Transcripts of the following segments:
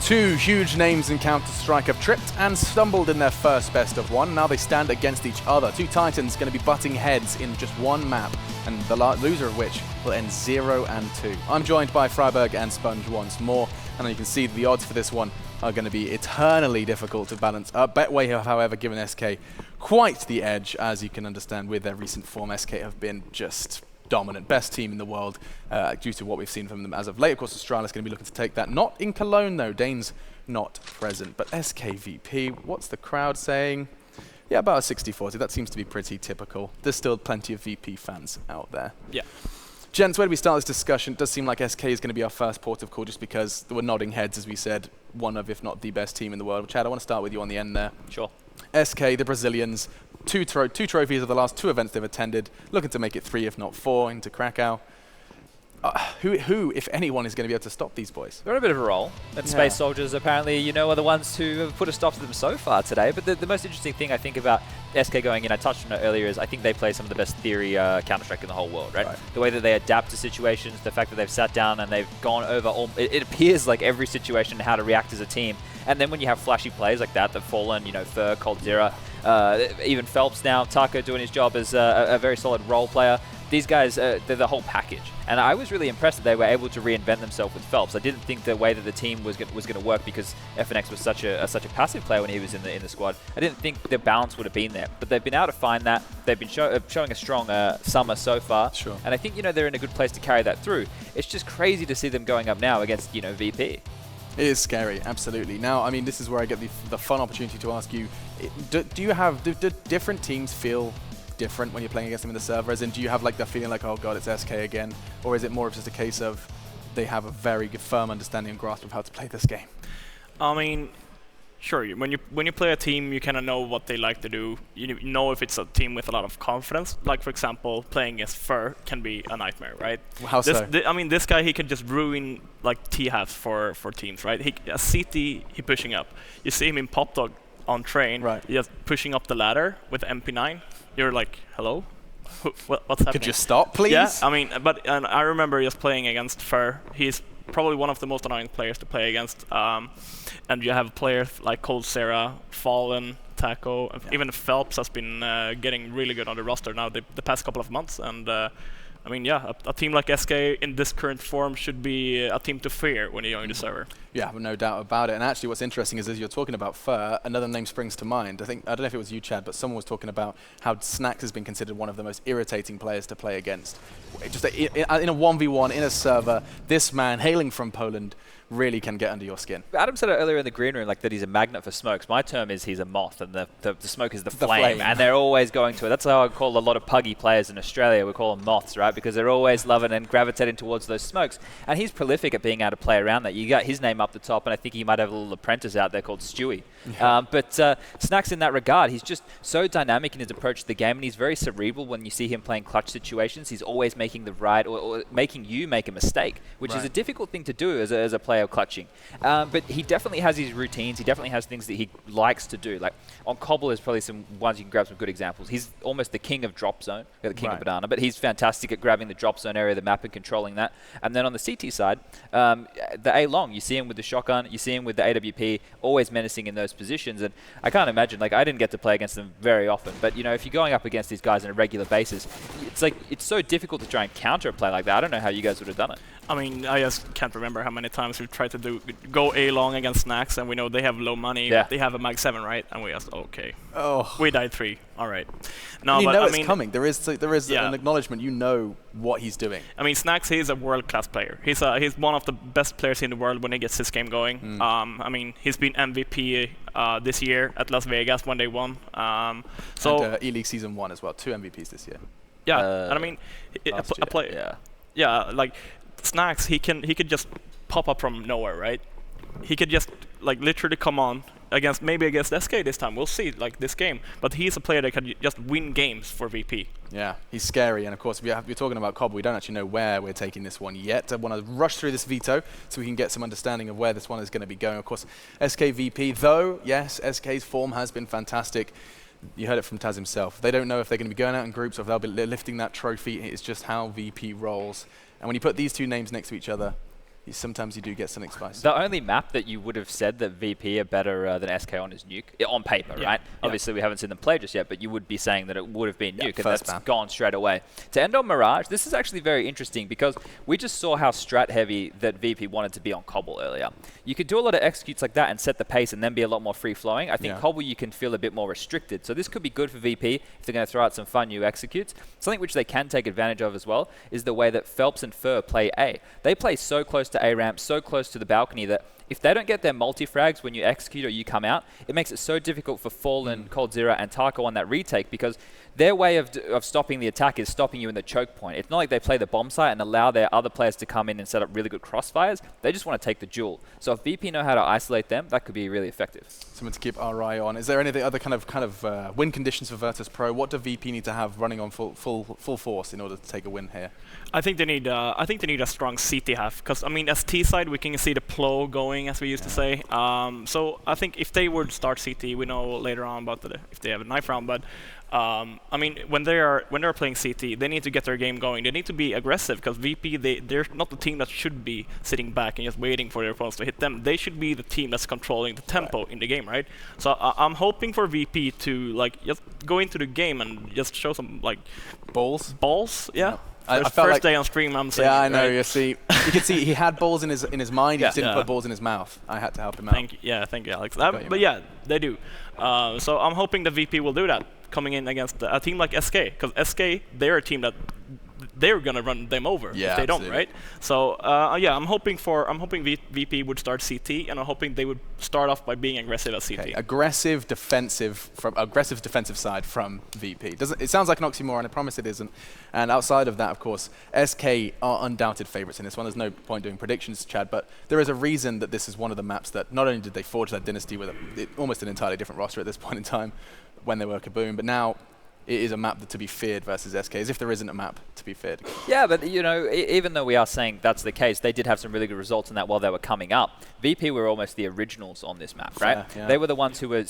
Two huge names in Counter-Strike have tripped and stumbled in their first best of one. Now they stand against each other. Two titans going to be butting heads in just one map, and the loser of which will end 0-2. I'm joined by Freiburg and Sponge once more, and you can see the odds for this one are going to be eternally difficult to balance. Betway have, however, given SK quite the edge, as you can understand with their recent form. SK have been just dominant, best team in the world due to what we've seen from them as of late. Of course, Australia's going to be looking to take that. Not in Cologne, though. Dane's not present. But SKVP, what's the crowd saying? Yeah, about a 60-40. That seems to be pretty typical. There's still plenty of VP fans out there. Yeah. Gents, where do we start this discussion? It does seem like SK is going to be our first port of call just because we're nodding heads, as we said, one of, if not the best team in the world. Chad, I want to start with you on the end there. Sure. SK, the Brazilians, two trophies of the last two events they've attended, looking to make it 3, if not 4, into Krakow. Who, if anyone, is going to be able to stop these boys? They're on a bit of a roll. And Space Soldiers, apparently, are the ones who have put a stop to them so far today. But the most interesting thing I think about SK going in, I touched on it earlier, is I think they play some of the best theory Counter-Strike in the whole world, right? The way that they adapt to situations, the fact that they've sat down and they've gone over it appears like every situation and how to react as a team. And then when you have flashy plays like that, Fallen, Fur, Coldzera, even Phelps now, Taco doing his job as a very solid role player. These guys, they're the whole package. And I was really impressed that they were able to reinvent themselves with Phelps. I didn't think the way that the team was going to work because FNX was such a passive player when he was in the squad. I didn't think the balance would have been there. But they've been able to find that. They've been showing a strong summer so far. Sure. And I think, they're in a good place to carry that through. It's just crazy to see them going up now against, VP. It is scary, absolutely. Now, I mean, this is where I get the fun opportunity to ask you, do different teams feel different when you're playing against them in the server? As in, do you have like the feeling like, oh god, it's SK again? Or is it more of just a case of they have a very good, firm understanding and grasp of how to play this game? I mean, sure, when you play a team, you kind of know what they like to do. You know if it's a team with a lot of confidence. Like, for example, playing against Fur can be a nightmare, right? How so? This guy, he can just ruin like T-halves for teams, right? A CT, he pushing up. You see him in Pop Dog on train, right? Just pushing up the ladder with MP9. You're like, hello? What's happening? Could you stop, please? Yeah, I mean, and I remember just playing against Fur. He's probably one of the most annoying players to play against. And you have players like Coldzera, Fallen, Taco, even Phelps has been getting really good on the roster now the past couple of months. And I mean, yeah, a team like SK in this current form should be a team to fear when you join the server. Yeah, no doubt about it. And actually what's interesting is as you're talking about Fur, another name springs to mind. I don't know if it was you, Chad, but someone was talking about how Snax has been considered one of the most irritating players to play against. Just in a 1v1, in a server, this man, hailing from Poland, really can get under your skin. Adam said it earlier in the green room, like that he's a magnet for smokes. My term is he's a moth, and the smoke is the flame, and they're always going to it. That's how I call a lot of puggy players in Australia. We call them moths, right? Because they're always loving and gravitating towards those smokes. And he's prolific at being able to play around that. You got his name up the top, and I think he might have a little apprentice out there called Stewie. Yeah. But Snax in that regard, he's just so dynamic in his approach to the game, and he's very cerebral when you see him playing clutch situations. He's always making the right or making you make a mistake, which is a difficult thing to do as a player clutching. But he definitely has his routines. He definitely has things that he likes to do. Like on Cobble, there's probably some ones you can grab some good examples. He's almost the king of drop zone, or the king of banana, but he's fantastic at grabbing the drop zone area of the map and controlling that. And then on the CT side, the A-Long, you see him with the shotgun, you see him with the AWP, always menacing in those positions. And I can't imagine, like I didn't get to play against them very often, but if you're going up against these guys on a regular basis, it's so difficult to try and counter a play like that. I don't know how you guys would have done it. I mean, I just can't remember how many times we've tried to go A-long against Snax, and we know they have low money. Yeah. They have a Mag 7, right? And we just, okay. Oh. We died 3. All right. No, you but know I it's mean, coming. There is an acknowledgement. You know what he's doing. I mean, Snax, he's a world-class player. He's one of the best players in the world when he gets his game going. I mean, he's been MVP this year at Las Vegas when they won. And E-League Season 1 as well. 2 MVPs this year. Yeah, and I mean, a player. Yeah, like Snax, he could just pop up from nowhere, right? He could just like literally come on maybe against SK this time. We'll see, like this game. But he's a player that can just win games for VP. Yeah, he's scary. And of course, we're talking about Cobb. We don't actually know where we're taking this one yet. I want to rush through this veto so we can get some understanding of where this one is going to be going. Of course, SKVP, though, yes, SK's form has been fantastic. You heard it from Taz himself. They don't know if they're going to be going out in groups or if they'll be lifting that trophy. It's just how VP rolls. And when you put these two names next to each other, sometimes you do get something spicy. The only map that you would have said that VP are better than SK on is Nuke, on paper, right? Obviously, we haven't seen them play just yet, but you would be saying that it would have been Nuke, and that's gone straight away. To end on Mirage, this is actually very interesting because we just saw how strat-heavy that VP wanted to be on Cobble earlier. You could do a lot of executes like that and set the pace and then be a lot more free-flowing. I think Cobble you can feel a bit more restricted. So this could be good for VP if they're going to throw out some fun new executes. Something which they can take advantage of as well is the way that Phelps and Fur play A. They play so close to A-ramp, so close to the balcony that if they don't get their multi-frags when you execute or you come out, it makes it so difficult for Fallen, Cold Zero, and Taco on that retake because their way of stopping the attack is stopping you in the choke point. It's not like they play the bomb site and allow their other players to come in and set up really good crossfires. They just want to take the jewel. So if VP know how to isolate them, that could be really effective. Something to keep our eye on. Is there any other kind of win conditions for Virtus.pro? What do VP need to have running on full force in order to take a win here? I think they need a strong CT half because I mean, as T side we can see the plow going as we used to say. So I think if they would start CT, we know later on about if they have a knife round, but. I mean, when they're playing CT, they need to get their game going. They need to be aggressive because VP, they're not the team that should be sitting back and just waiting for their opponents to hit them. They should be the team that's controlling the tempo in the game, right? So I'm hoping for VP to like just go into the game and just show some like balls, yeah. First day on stream, I'm saying. Yeah, I know. Right? You can see he had balls in his mind. He just didn't put balls in his mouth. I had to help him out. Thank you, Alex. But yeah, they do. So I'm hoping the VP will do that coming in against a team like SK, because SK, they're a team that they're gonna run them over if they don't, right? So yeah, I'm hoping VP would start CT, and I'm hoping they would start off by being aggressive at CT. Okay. Aggressive defensive side from VP. It sounds like an oxymoron. I promise it isn't. And outside of that, of course, SK are undoubted favorites in this one. There's no point doing predictions, Chad, but there is a reason that this is one of the maps that not only did they forge that dynasty with almost an entirely different roster at this point in time when they were Kaboom, but now it is a map to be feared versus SK, as if there isn't a map to be feared. Yeah, but you know, even though we are saying that's the case, they did have some really good results in that while they were coming up. VP were almost the originals on this map, right? Yeah. They were the ones who were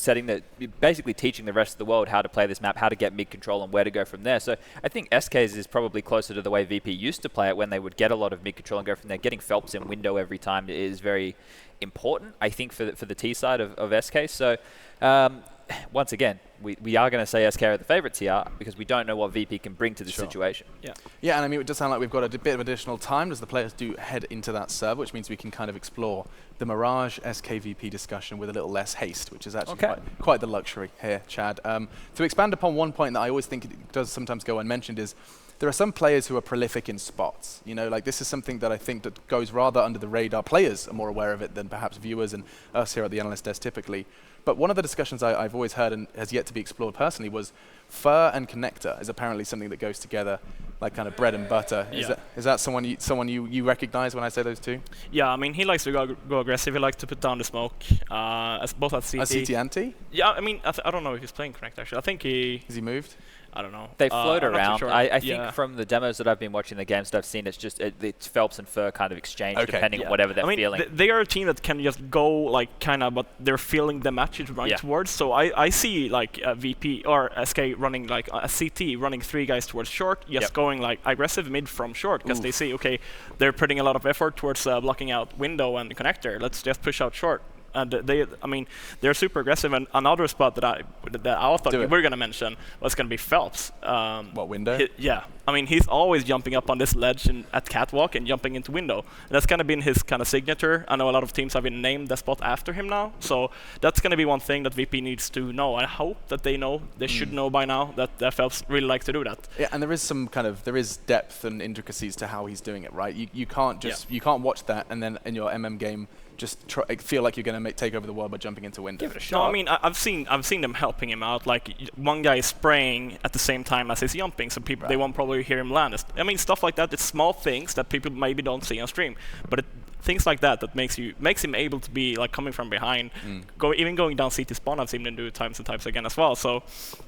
basically teaching the rest of the world how to play this map, how to get mid control and where to go from there. So I think SK's is probably closer to the way VP used to play it when they would get a lot of mid control and go from there. Getting Phelps in window every time is very important, I think, for the T side of SK. So once again, we are going to say SK are the favourites here because we don't know what VP can bring to the situation. Yeah, and I mean, it does sound like we've got a bit of additional time as the players do head into that server, which means we can kind of explore the Mirage SK VP discussion with a little less haste, which is actually quite the luxury here, Chad. To expand upon one point that I always think it does sometimes go unmentioned is there are some players who are prolific in spots. You know, like this is something that I think that goes rather under the radar. Players are more aware of it than perhaps viewers and us here at the analyst desk typically. But one of the discussions I've always heard and has yet to be explored personally was Fur and Connector is apparently something that goes together like kind of bread and butter. Yeah. Is that someone you recognize when I say those two? Yeah, I mean, he likes to go aggressive. He likes to put down the smoke, both at CT. A CT anti? Yeah, I mean, I don't know if he's playing Connect actually. I think Has he moved? I don't know. They float around. Sure. I think from the demos that I've been watching, the games that I've seen, it's just it's Phelps and Fur kind of exchange depending on whatever they're feeling. They are a team that can just go like kind of, but they're feeling the matches right towards. So I see like a VP or SK running like a CT running 3 guys towards short, just going like aggressive mid from short because they see they're putting a lot of effort towards blocking out window and the connector. Let's just push out short. And they're super aggressive. And another spot that I thought we were gonna mention was gonna be Phelps. What, window? I mean, he's always jumping up on this ledge at catwalk and jumping into window. And that's kind of been his kind of signature. I know a lot of teams have been named the spot after him now. So that's gonna be one thing that VP needs to know. I hope that they know. They should know by now that Phelps really likes to do that. Yeah, and there is depth and intricacies to how he's doing it, right? You can't just you can't watch that and then in your MM game just feel like you're going to take over the world by jumping into window. Give it a shot. No, I mean, I've seen them helping him out. Like one guy is spraying at the same time as he's jumping, so people they won't probably hear him land. I mean, stuff like that. It's small things that people maybe don't see on stream, but things like that makes him able to be like coming from behind, even going down CT spawn. I've seen him do it times and times again as well. So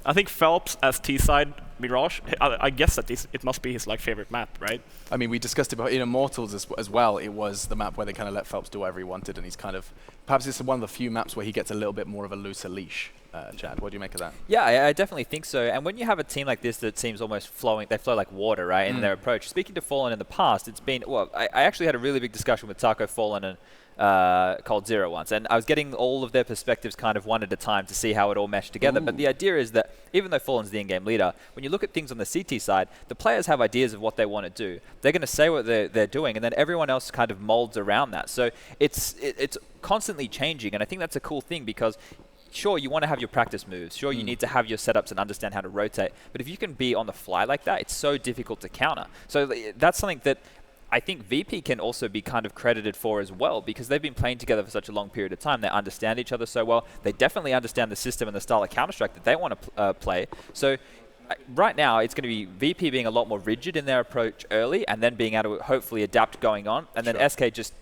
I think Phelps as T side Mirage, I guess that it must be his like favorite map, right? I mean, we discussed it in Immortals as well. It was the map where they kind of let Phelps do whatever he wanted, and he's kind of perhaps it's one of the few maps where he gets a little bit more of a looser leash Chad. What do you make of that? Yeah, I definitely think so. And when you have a team like this that seems almost flowing, they flow like water, right, in their approach. Speaking to Fallen in the past, it's been, well, I actually had a really big discussion with Taco, Fallen, and Cold Zero once. And I was getting all of their perspectives kind of one at a time to see how it all meshed together. But the idea is that even though Fallen's the in-game leader, when you look at things on the CT side, the players have ideas of what they want to do. They're going to say what they're doing, and then everyone else kind of molds around that. So it's constantly changing, and I think that's a cool thing because sure, you want to have your practice moves. Sure, you need to have your setups and understand how to rotate. But if you can be on the fly like that, it's so difficult to counter. So that's something that I think VP can also be kind of credited for as well, because they've been playing together for such a long period of time. They understand each other so well. They definitely understand the system and the style of Counter-Strike that they want to play. So right now, it's going to be VP being a lot more rigid in their approach early, and then being able to hopefully adapt going on. And then SK just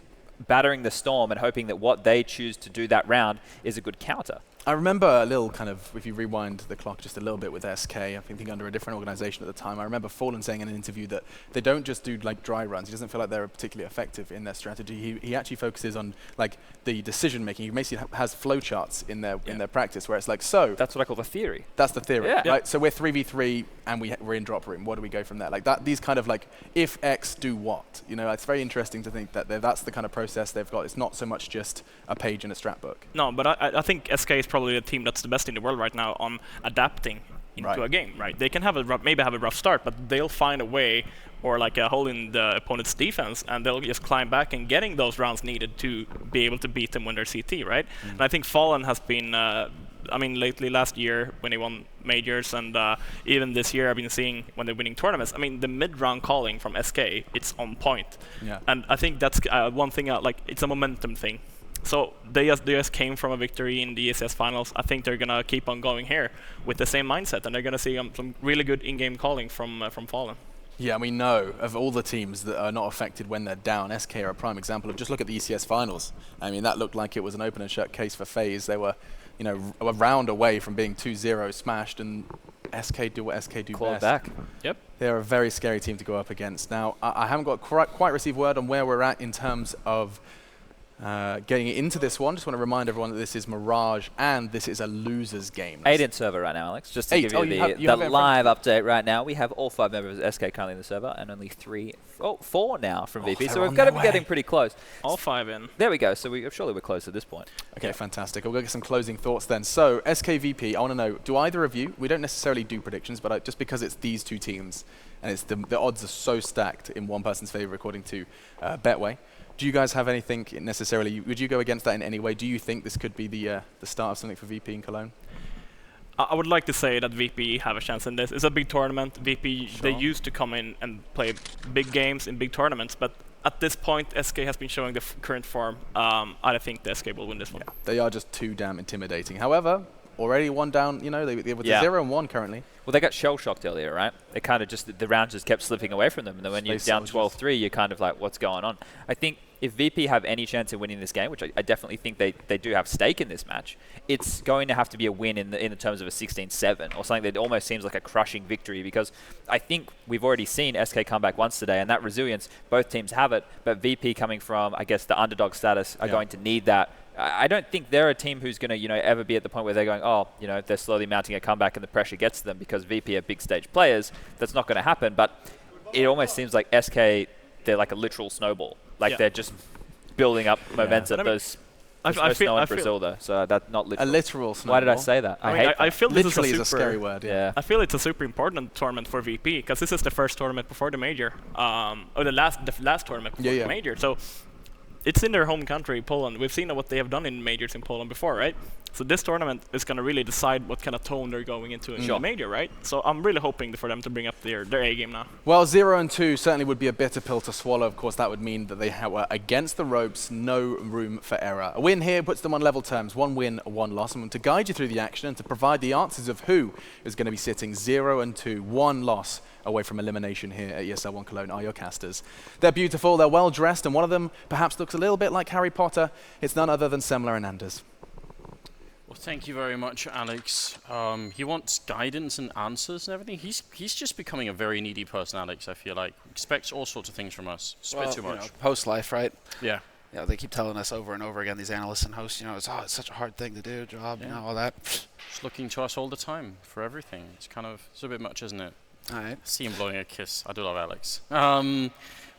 battering the storm and hoping that what they choose to do that round is a good counter. I remember a little kind of, if you rewind the clock just a little bit with SK, I think under a different organization at the time, I remember Fallen saying in an interview that they don't just do like dry runs. He doesn't feel like they're particularly effective in their strategy. He actually focuses on like the decision making. He basically has flowcharts in their practice where it's like, so that's what I call the theory. That's the theory, yeah. right? So we're 3v3 and we're in drop room. What do we go from there? Like that, these kind of like, if X do what? You know, it's very interesting to think that that's the kind of process they've got. It's not so much just a page in a strat book. No, but I think SK is probably the team that's the best in the world right now on adapting into a game, right? They can have maybe have a rough start, but they'll find a way or like a hole in the opponent's defense, and they'll just climb back and getting those rounds needed to be able to beat them when they're CT, right? And I think Fallen has been, I mean, lately last year when he won majors, and even this year I've been seeing when they're winning tournaments. I mean, the mid-round calling from SK, it's on point. Yeah. And I think that's one thing, like it's a momentum thing. So they just came from a victory in the ESS finals. I think they're gonna keep on going here with the same mindset, and they're gonna see some really good in-game calling from Fallen. Yeah, we know of all the teams that are not affected when they're down, SK are a prime example of. Just look at the ECS finals. I mean, that looked like it was an open and shut case for FaZe. They were, you know, a round away from being 2-0 smashed, and SK do what SK do Clawed best. back. Yep. They're a very scary team to go up against. Now, I haven't got quite received word on where we're at in terms of getting into this one. Just want to remind everyone that this is Mirage and this is a loser's game. 8 in server right now, Alex. Just to give you the have live update right now. We have all 5 members of SK currently in the server and only 4 now from VP. So we've got to be getting pretty close. All 5 in. There we go. So surely we're close at this point. Okay, fantastic. We'll get some closing thoughts then. So SKVP, I want to know, do either of you, we don't necessarily do predictions, but just because it's these two teams and it's the odds are so stacked in one person's favor according to Betway, do you guys have anything necessarily? Would you go against that in any way? Do you think this could be the start of something for VP in Cologne? I would like to say that VP have a chance in this. It's a big tournament. VP, they used to come in and play big games in big tournaments, but at this point, SK has been showing the current form. I think the SK will win this one. Yeah, they are just too damn intimidating. However, already one down, you know, they're with the 0-1 currently. Well, they got shell-shocked earlier, right? They kind of just, the rounds just kept slipping away from them. And then when you're down 12-3, you're kind of like, what's going on? I think if VP have any chance of winning this game, which I definitely think they do have stake in this match, it's going to have to be a win in the terms of a 16-7 or something that almost seems like a crushing victory, because I think we've already seen SK come back once today, and that resilience, both teams have it, but VP coming from, I guess, the underdog status are going to need that. I don't think they're a team who's going to, you know, ever be at the point where they're going, oh, you know, they're slowly mounting a comeback and the pressure gets to them because VP are big stage players. That's not going to happen. But it almost seems like SK, they're like a literal snowball. Like they're just building up momentum. There's no snow in Brazil though, so that's not literal. A literal snowball. Why did I say that? I feel this literally is a scary word. Yeah. I feel it's a super important tournament for VP because this is the first tournament before the major, or the last tournament before the major. So it's in their home country, Poland. We've seen what they have done in majors in Poland before, right? So this tournament is going to really decide what kind of tone they're going into in the major, right? So I'm really hoping for them to bring up their A game now. Well, 0-2 certainly would be a bitter pill to swallow. Of course, that would mean that they were against the ropes, no room for error. A win here puts them on level terms, 1 win, 1 loss. And to guide you through the action and to provide the answers of who is going to be sitting 0-2, 1 loss away from elimination here at ESL One Cologne are your casters. They're beautiful, they're well dressed, and one of them perhaps looks a little bit like Harry Potter. It's none other than Semler and Anders. Well, thank you very much, Alex. He wants guidance and answers and everything. He's just becoming a very needy person, Alex, I feel like. Expects all sorts of things from us. It's a bit too much. Post-life, right? Yeah. You know, they keep telling us over and over again, these analysts and hosts, you know, it's such a hard thing to do, job, you know, all that. Just looking to us all the time for everything. It's a bit much, isn't it? All right. See him blowing a kiss. I do love Alex.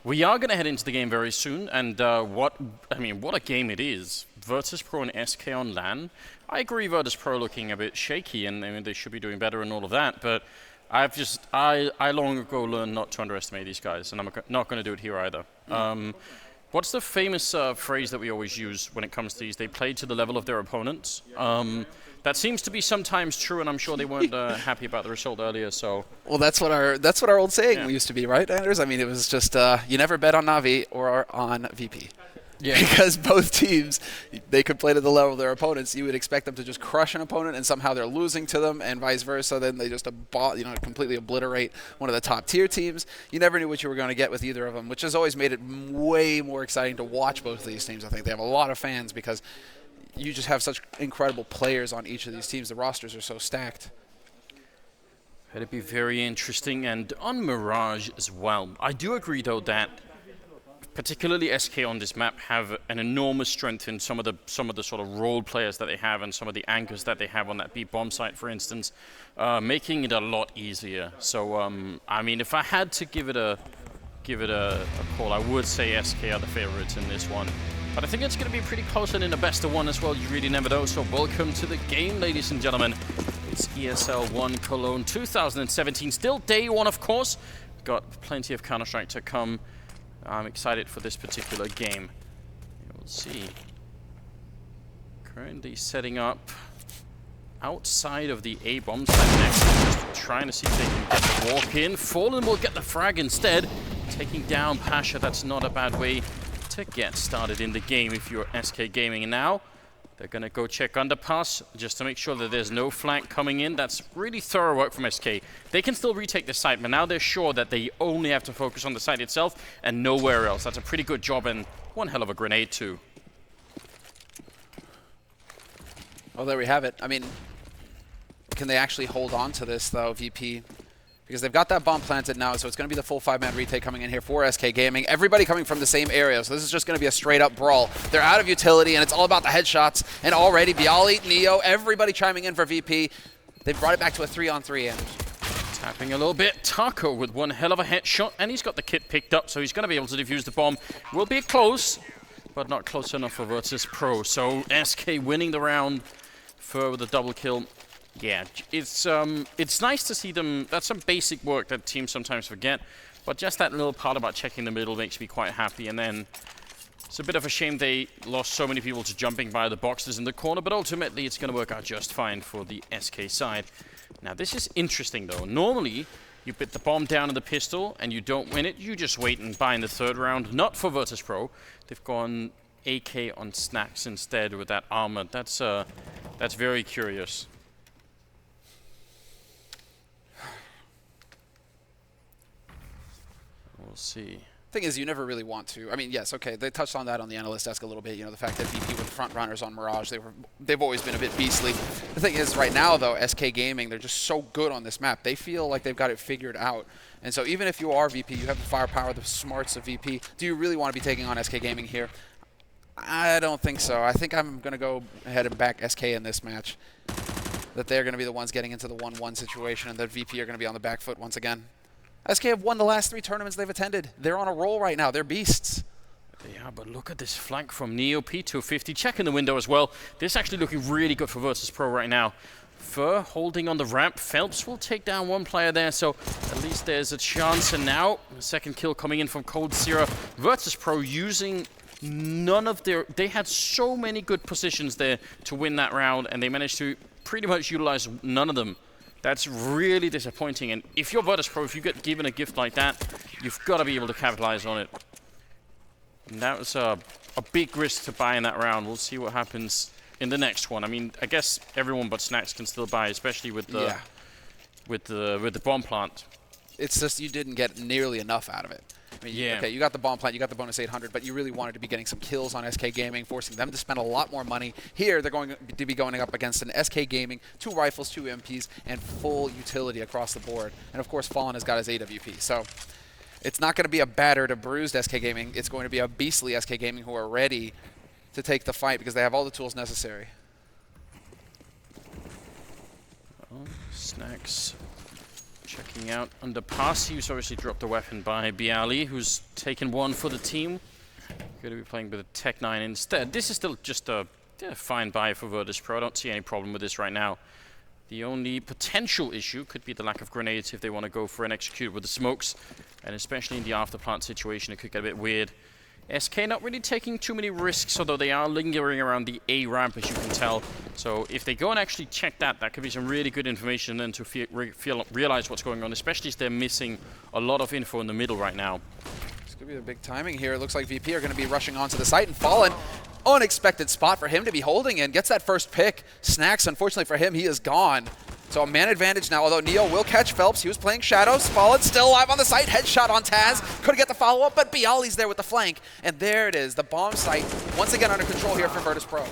We are going to head into the game very soon, and what a game it is. Virtus.pro and SK on LAN. I agree Virtus.pro looking a bit shaky, and I mean, they should be doing better and all of that, but I long ago learned not to underestimate these guys, and I'm not going to do it here either. What's the famous phrase that we always use when it comes to these? They play to the level of their opponents. That seems to be sometimes true, and I'm sure they weren't happy about the result earlier. So, well, that's what our old saying used to be, right, Anders? I mean, it was just you never bet on Navi or on VP. Yeah. Because both teams, they could play to the level of their opponents. You would expect them to just crush an opponent, and somehow they're losing to them, and vice versa. Then they just completely obliterate one of the top tier teams. You never knew what you were going to get with either of them, which has always made it way more exciting to watch both of these teams. I think they have a lot of fans because you just have such incredible players on each of these teams. The rosters are so stacked. It'd be very interesting, and on Mirage as well. I do agree, though, that particularly SK on this map have an enormous strength in some of the sort of role players that they have and some of the anchors that they have on that B bomb site, for instance, making it a lot easier. So, I mean, if I had to give it a call, I would say SK are the favorites in this one. But I think it's going to be pretty close, and in a best of one as well. You really never know. So welcome to the game, ladies and gentlemen. It's ESL One Cologne 2017. Still day one, of course. Got plenty of Counter-Strike to come. I'm excited for this particular game. We'll see. Currently setting up outside of the A bomb site next. Just trying to see if they can get the walk in. Fallen will get the frag instead. Taking down Pasha. That's not a bad way to get started in the game if you're SK Gaming. And now they're going to go check underpass just to make sure that there's no flank coming in. That's really thorough work from SK. They can still retake the site, but now they're sure that they only have to focus on the site itself and nowhere else. That's a pretty good job, and one hell of a grenade too. Well, there we have it. I mean, can they actually hold on to this, though, VP? Because they've got that bomb planted now, so it's going to be the full 5-man retake coming in here for SK Gaming. Everybody coming from the same area, so this is just going to be a straight-up brawl. They're out of utility, and it's all about the headshots. And already, Bialy, Neo, everybody chiming in for VP. They've brought it back to a 3-on-3, Anders. Tapping a little bit. Taco with one hell of a headshot, and he's got the kit picked up, so he's going to be able to defuse the bomb. Will be close, but not close enough for Virtus.pro. So SK winning the round with a double kill. Yeah, it's nice to see them. That's some basic work that teams sometimes forget, but just that little part about checking the middle makes me quite happy. And then it's a bit of a shame they lost so many people to jumping by the boxes in the corner, but ultimately it's going to work out just fine for the SK side. Now this is interesting though. Normally you put the bomb down in the pistol and you don't win it. You just wait and buy in the third round. Not for Virtus.pro. They've gone AK on Snacks instead with that armor. That's very curious. We'll see. Thing is, you never really want to. I mean, yes, okay, they touched on that on the analyst desk a little bit. You know, the fact that VP were the front runners on Mirage, they've always been a bit beastly. The thing is, right now though, SK Gaming, they're just so good on this map. They feel like they've got it figured out. And so even if you are VP, you have the firepower, the smarts of VP. Do you really want to be taking on SK Gaming here? I don't think so. I think I'm going to go ahead and back SK in this match. That they're going to be the ones getting into the 1-1 situation, and that VP are going to be on the back foot once again. SK have won the last 3 tournaments they've attended. They're on a roll right now. They're beasts. Yeah, but look at this flank from Neo. P250 checking the window as well. This actually looking really good for Virtus.pro right now. Fur holding on the ramp. Phelps will take down one player there, so at least there's a chance. And now, the second kill coming in from coldzera. Virtus.pro using none of their... They had so many good positions there to win that round, and they managed to pretty much utilize none of them. That's really disappointing, and if you're Virtus.pro, if you get given a gift like that, you've got to be able to capitalize on it. And that was a big risk to buy in that round. We'll see what happens in the next one. I mean, I guess everyone but Snacks can still buy, especially with the with the bomb plant. It's just you didn't get nearly enough out of it. I mean, yeah. Okay, you got the bomb plant, you got the bonus 800, but you really wanted to be getting some kills on SK Gaming, forcing them to spend a lot more money. Here, they're going to be going up against an SK Gaming, 2 rifles, 2 MPs, and full utility across the board. And of course, Fallen has got his AWP. So it's not going to be a battered, a bruised SK Gaming. It's going to be a beastly SK Gaming who are ready to take the fight because they have all the tools necessary. Oh, Snacks checking out underpass. He's obviously dropped a weapon by Bialy, who's taken one for the team. Going to be playing with a Tech 9 instead. This is still just a fine buy for Virtus.pro. I don't see any problem with this right now. The only potential issue could be the lack of grenades if they want to go for an execute with the smokes. And especially in the afterplant situation, it could get a bit weird. SK not really taking too many risks, although they are lingering around the A ramp, as you can tell. So if they go and actually check that, that could be some really good information then to realize what's going on, especially as they're missing a lot of info in the middle right now. It's going to be the big timing here. It looks like VP are going to be rushing onto the site, and Fallen, unexpected spot for him to be holding in, gets that first pick. Snacks, unfortunately for him, he is gone. So a man advantage now, although Neo will catch Phelps. He was playing Shadows. Fallen still alive on the site. Headshot on Taz. Couldn't get the follow-up, but Bialy's there with the flank. And there it is, the bomb site once again under control here for Virtus.pro.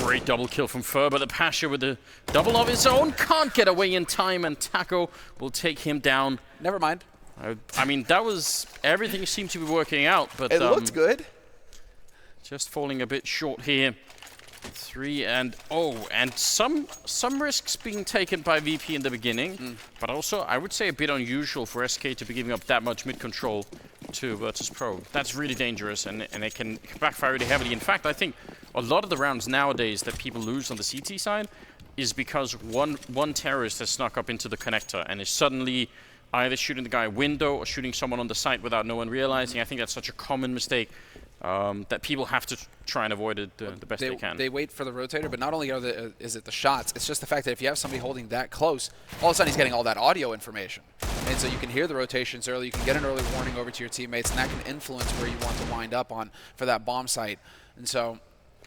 Great double kill from Fur, but the Pasha with the double of his own can't get away in time, and Taco will take him down. Never mind. I mean, that was... everything seemed to be working out, but... it looked good. Just falling a bit short here. 3 and and some risks being taken by VP in the beginning, but also I would say a bit unusual for SK to be giving up that much mid control to Virtus.pro. That's really dangerous, and it can backfire really heavily. In fact, I think a lot of the rounds nowadays that people lose on the CT side is because one terrorist has snuck up into the connector and is suddenly either shooting the guy window or shooting someone on the site without no one realizing. I think that's such a common mistake. That people have to try and avoid it the best they can. They wait for the rotator, but not only is it the shots, it's just the fact that if you have somebody holding that close, all of a sudden he's getting all that audio information. And so you can hear the rotations early, you can get an early warning over to your teammates, and that can influence where you want to wind up on for that bomb site. And so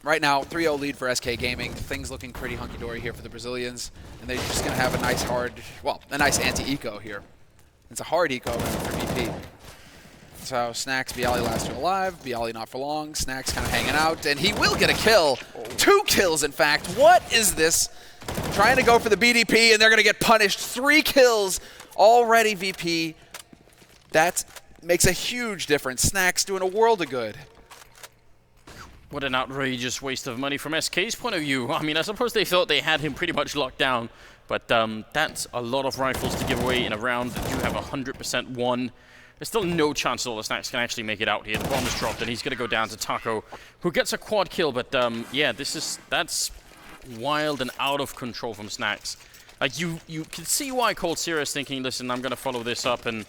right now, 3-0 lead for SK Gaming. Things looking pretty hunky-dory here for the Brazilians. And they're just going to have a nice a nice anti-eco here. It's a hard eco for VP. So Snacks, Bialy last two alive. Bialy not for long. Snacks kind of hanging out, and he will get a kill. 2 kills, in fact. What is this? Trying to go for the BDP, and they're going to get punished. 3 kills already, VP. That makes a huge difference. Snacks doing a world of good. What an outrageous waste of money from SK's point of view. I mean, I suppose they thought they had him pretty much locked down, but that's a lot of rifles to give away in a round that you have 100% won. There's still no chance all the Snacks can actually make it out here. The bomb is dropped, and he's going to go down to Taco, who gets a quad kill. But yeah, that's wild and out of control from Snacks. Like you can see why Cold Zero is thinking, listen, I'm going to follow this up, and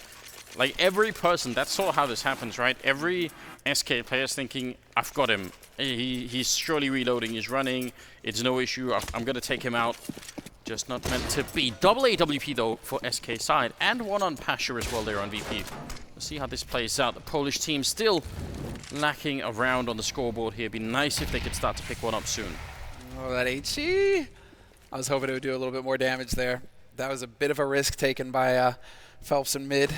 like every person, that's sort of how this happens, right? Every SK player is thinking, I've got him. He's surely reloading. He's running. It's no issue. I'm going to take him out. Just not meant to be. Double AWP though for SK side, and one on Pasha as well there on VP. We'll see how this plays out. The Polish team still lacking a round on the scoreboard here. It'd be nice if they could start to pick one up soon. Oh, that HE. I was hoping it would do a little bit more damage there. That was a bit of a risk taken by Phelps in mid.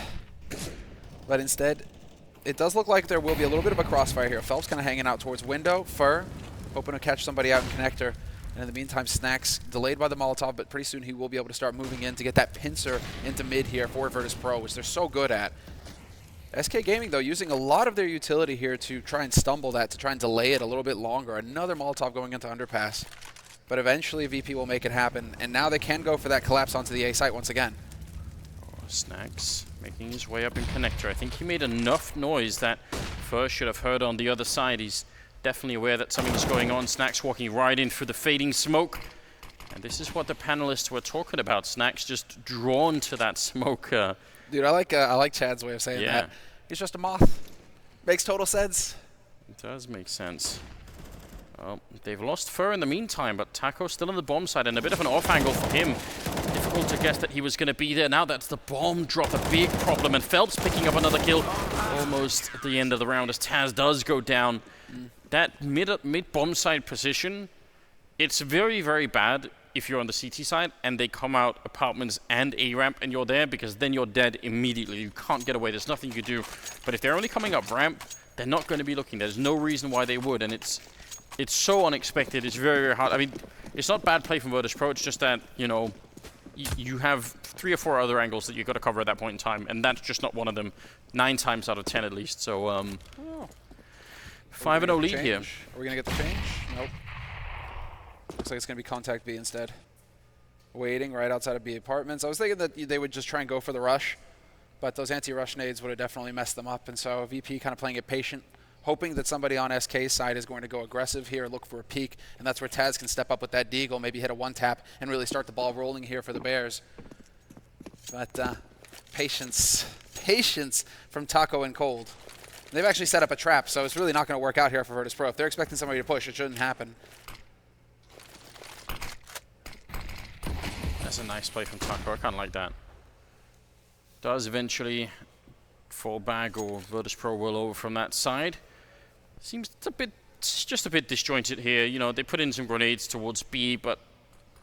But instead, it does look like there will be a little bit of a crossfire here. Phelps kind of hanging out towards window. Fur, hoping to catch somebody out in connector. And in the meantime, Snacks delayed by the Molotov, but pretty soon he will be able to start moving in to get that pincer into mid here for Virtus.pro, which they're so good at. SK Gaming, though, using a lot of their utility here to try and stumble that, to try and delay it a little bit longer. Another Molotov going into underpass. But eventually VP will make it happen, and now they can go for that collapse onto the A site once again. Oh, Snacks making his way up in connector. I think he made enough noise that Fur should have heard on the other side. He's definitely aware that something's going on. Snacks walking right in through the fading smoke. And this is what the panelists were talking about. Snacks just drawn to that smoke. Dude, I like Chad's way of saying that. He's just a moth. Makes total sense. It does make sense. Well, they've lost Fur in the meantime, but Taco's still on the bomb side, and a bit of an off angle for him. Difficult to guess that he was going to be there. Now that's the bomb drop, a big problem, and Phelps picking up another kill almost at the end of the round as Taz does go down. That mid bomb side position, it's very, very bad if you're on the CT side and they come out apartments and A ramp and you're there, because then you're dead immediately. You can't get away. There's nothing you can do. But if they're only coming up ramp, they're not going to be looking. There's no reason why they would, and it's so unexpected. It's very, very hard. I mean, it's not bad play from Virtus.pro. It's just that, you know, you have 3 or 4 other angles that you've got to cover at that point in time, and that's just not one of them. 9 times out of 10 at least. So 5-0 lead here. Are we gonna get the change? Nope. Looks like it's gonna be contact B instead. Waiting right outside of B apartments. I was thinking that they would just try and go for the rush, but those anti-rush nades would have definitely messed them up, and so VP kind of playing it patient, hoping that somebody on SK's side is going to go aggressive here, look for a peek, and that's where Taz can step up with that deagle, maybe hit a one-tap, and really start the ball rolling here for the Bears. But patience from Taco and Cold. They've actually set up a trap, so it's really not going to work out here for Virtus.pro. If they're expecting somebody to push, it shouldn't happen. That's a nice play from Taco. I kind of like that. Does eventually fall back, or Virtus.pro will over from that side. Seems just a bit disjointed here. You know, they put in some grenades towards B, but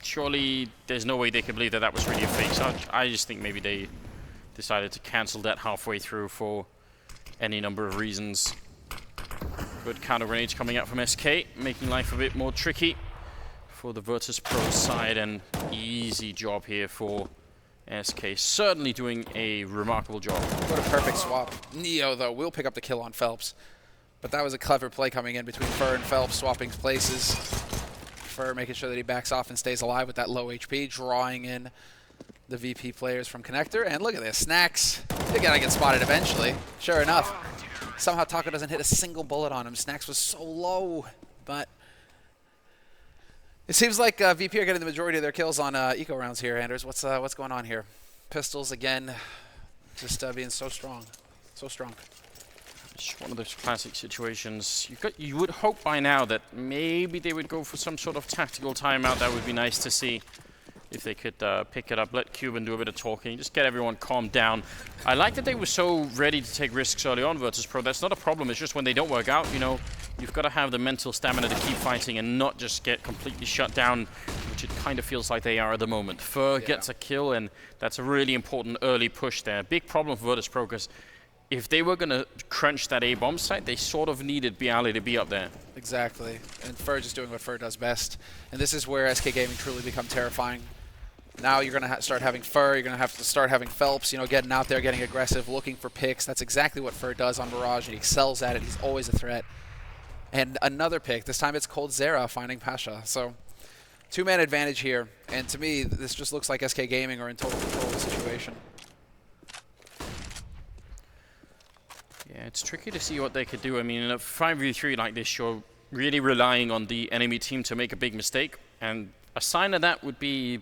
surely there's no way they could believe that that was really a fake. So I just think maybe they decided to cancel that halfway through for any number of reasons. Good counter grenades coming out from SK, making life a bit more tricky for the Virtus.pro side, and easy job here for SK. Certainly doing a remarkable job. What a perfect swap. Neo, though, will pick up the kill on Phelps, but that was a clever play coming in between Fur and Phelps, swapping places. Fur making sure that he backs off and stays alive with that low HP, drawing in the VP players from Connector. And look at this, Snacks. They're gonna get spotted eventually. Sure enough. Somehow Taco doesn't hit a single bullet on him. Snacks was so low, but it seems like VP are getting the majority of their kills on eco rounds here, Anders. What's going on here? Pistols again, just being so strong, so strong. It's one of those classic situations. You would hope by now that maybe they would go for some sort of tactical timeout. That would be nice to see. If they could pick it up, let Cuban do a bit of talking, just get everyone calmed down. I like that they were so ready to take risks early on, Virtus.pro. That's not a problem. It's just when they don't work out, you know, you've got to have the mental stamina to keep fighting and not just get completely shut down, which it kind of feels like they are at the moment. Fur gets a kill, and that's a really important early push there. Big problem for Virtus.pro, because if they were going to crunch that A-bomb site, they sort of needed Bialy to be up there. Exactly. And Fur just doing what Fur does best. And this is where SK Gaming truly become terrifying. Now you're going to start having Fur, you're going to have to start having Phelps, you know, getting out there, getting aggressive, looking for picks. That's exactly what Fur does on Mirage, and he excels at it. He's always a threat. And another pick. This time it's Cold Zera finding Pasha. So 2-man advantage here. And to me, this just looks like SK Gaming are in total control of the situation. Yeah, it's tricky to see what they could do. I mean, in a 5v3 like this, you're really relying on the enemy team to make a big mistake. And a sign of that would be,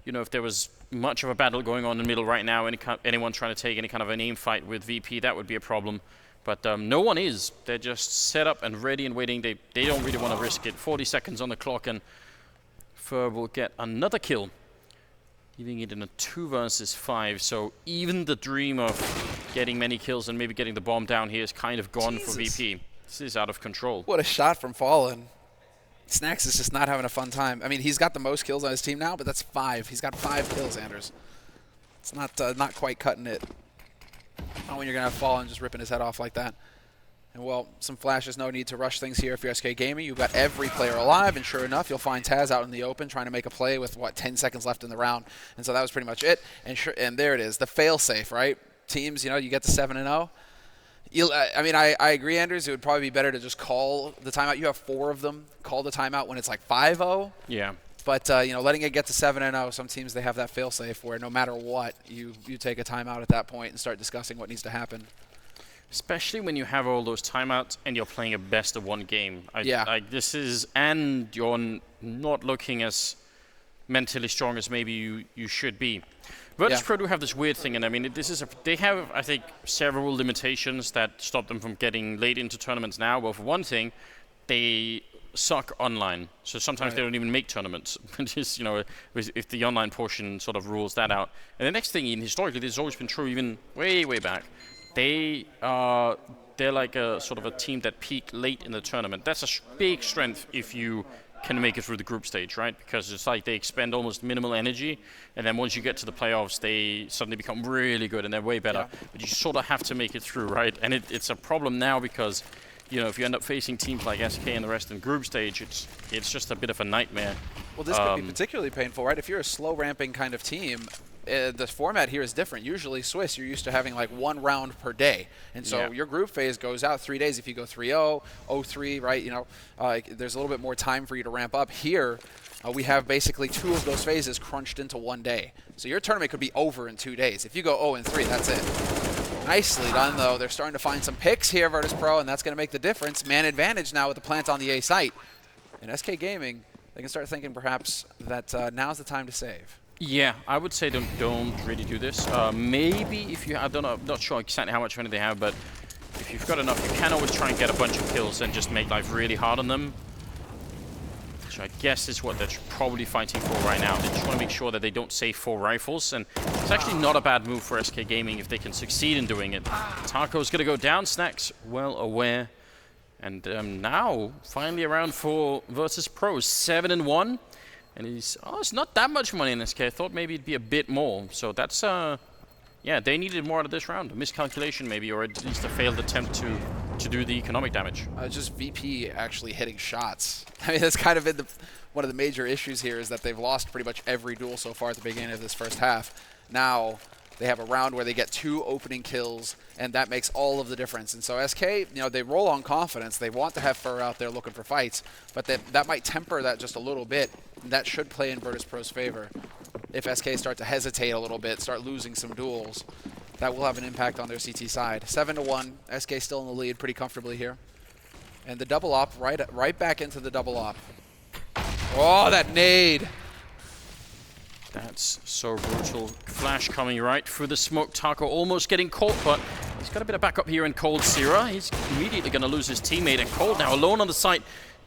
you know, if there was much of a battle going on in the middle right now, anyone trying to take any kind of an aim fight with VP, that would be a problem. But no one is. They're just set up and ready and waiting. They don't really want to risk it. 40 seconds on the clock, and Fur will get another kill, leaving it in a 2 versus 5. So even the dream of getting many kills and maybe getting the bomb down here is kind of gone for VP. This is out of control. What a shot from Fallen. Snacks is just not having a fun time. I mean, he's got the most kills on his team now, but that's 5. He's got 5 kills, Anders. It's not quite cutting it. Not when you're going to have Fallen just ripping his head off like that. And, well, some flashes, no need to rush things here if you're SK Gaming. You've got every player alive, and sure enough, you'll find Taz out in the open trying to make a play with, 10 seconds left in the round. And so that was pretty much it. And there it is, the fail-safe, right? Teams, you know, you get to 7-0. I mean, I agree, Anders. It would probably be better to just call the timeout. You have 4 of them. Call the timeout when it's like 5-0. Yeah. But, you know, letting it get to 7-0, some teams, they have that fail-safe where no matter what, you take a timeout at that point and start discussing what needs to happen. Especially when you have all those timeouts and you're playing a best-of-1 game. This is, and you're not looking as mentally strong as maybe you should be. Virtus.pro do have this weird thing, and I mean, they have, I think, several limitations that stop them from getting late into tournaments now. Well, for one thing, they suck online, so sometimes they don't even make tournaments. Just, you know, if the online portion sort of rules that out. And the next thing, historically, this has always been true, even way back. They're like a sort of a team that peak late in the tournament. That's a big strength if you can make it through the group stage, right? Because it's like they expend almost minimal energy, and then once you get to the playoffs, they suddenly become really good and they're way better. But you sort of have to make it through, right? And it's a problem now because you know, if you end up facing teams like SK in the rest in group stage, it's just a bit of a nightmare. Well, this could be particularly painful, right? If you're a slow ramping kind of team, the format here is different. Usually Swiss, you're used to having like 1 round per day. And so your group phase goes out 3 days. If you go 3-0, 0-3, right? You know, there's a little bit more time for you to ramp up. Here, we have basically 2 of those phases crunched into 1 day. So your tournament could be over in 2 days. If you go 0-3, that's it. Nicely done, though. They're starting to find some picks here, Virtus.pro, and that's going to make the difference. Man advantage now with the plant on the A site. And SK Gaming, they can start thinking perhaps that now's the time to save. Yeah, I would say don't really do this. Maybe if you, I don't know, I'm not sure exactly how much money they have, but if you've got enough, you can always try and get a bunch of kills and just make life really hard on them. Which I guess is what they're probably fighting for right now. They just want to make sure that they don't save 4 rifles, and it's actually not a bad move for SK Gaming if they can succeed in doing it. Taco's going to go down, Snacks well aware. And now, finally around for Virtus.pro, 7-1. And he's, it's not that much money in SK. I thought maybe it'd be a bit more. So that's, yeah, they needed more out of this round. A miscalculation maybe, or at least a failed attempt to do the economic damage. Just VP actually hitting shots. I mean, that's kind of been one of the major issues here is that they've lost pretty much every duel so far at the beginning of this first half. Now, they have a round where they get 2 opening kills, and that makes all of the difference. And so SK, you know, they roll on confidence. They want to have Fur out there looking for fights, but that might temper that just a little bit. That should play in Virtus.pro's favor. If SK start to hesitate a little bit, start losing some duels, that will have an impact on their CT side. 7-1, SK still in the lead pretty comfortably here. And the double op, right back into the double op. Oh, that nade! That's so brutal. Flash coming right through the smoke. Taco almost getting caught, but he's got a bit of backup here in Cold Sierra. He's immediately going to lose his teammate, and Cold now alone on the site.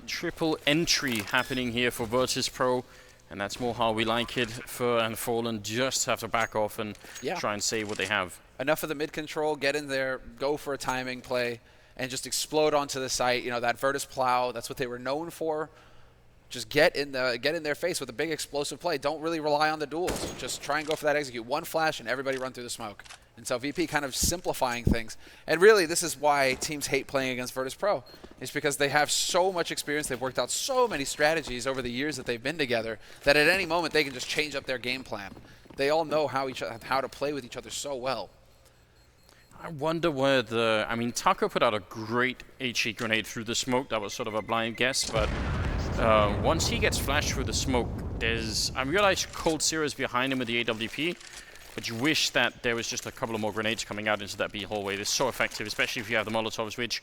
Triple entry happening here for Virtus.pro, and that's more how we like it. Fur and Fallen just have to back off and try and save what they have. Enough of the mid control, get in there, go for a timing play, and just explode onto the site. You know, that Virtus plow, that's what they were known for. Just get in their face with a big explosive play. Don't really rely on the duels. Just try and go for that execute. 1 flash and everybody run through the smoke. And so VP kind of simplifying things. And really, this is why teams hate playing against Virtus.pro. It's because they have so much experience. They've worked out so many strategies over the years that they've been together that at any moment they can just change up their game plan. They all know how to play with each other so well. I wonder where I mean, Taco put out a great HE grenade through the smoke. That was sort of a blind guess, but once he gets flashed through the smoke, I realize Cold Sierra is behind him with the AWP, but you wish that there was just a couple of more grenades coming out into that B hallway. They're so effective, especially if you have the Molotovs, which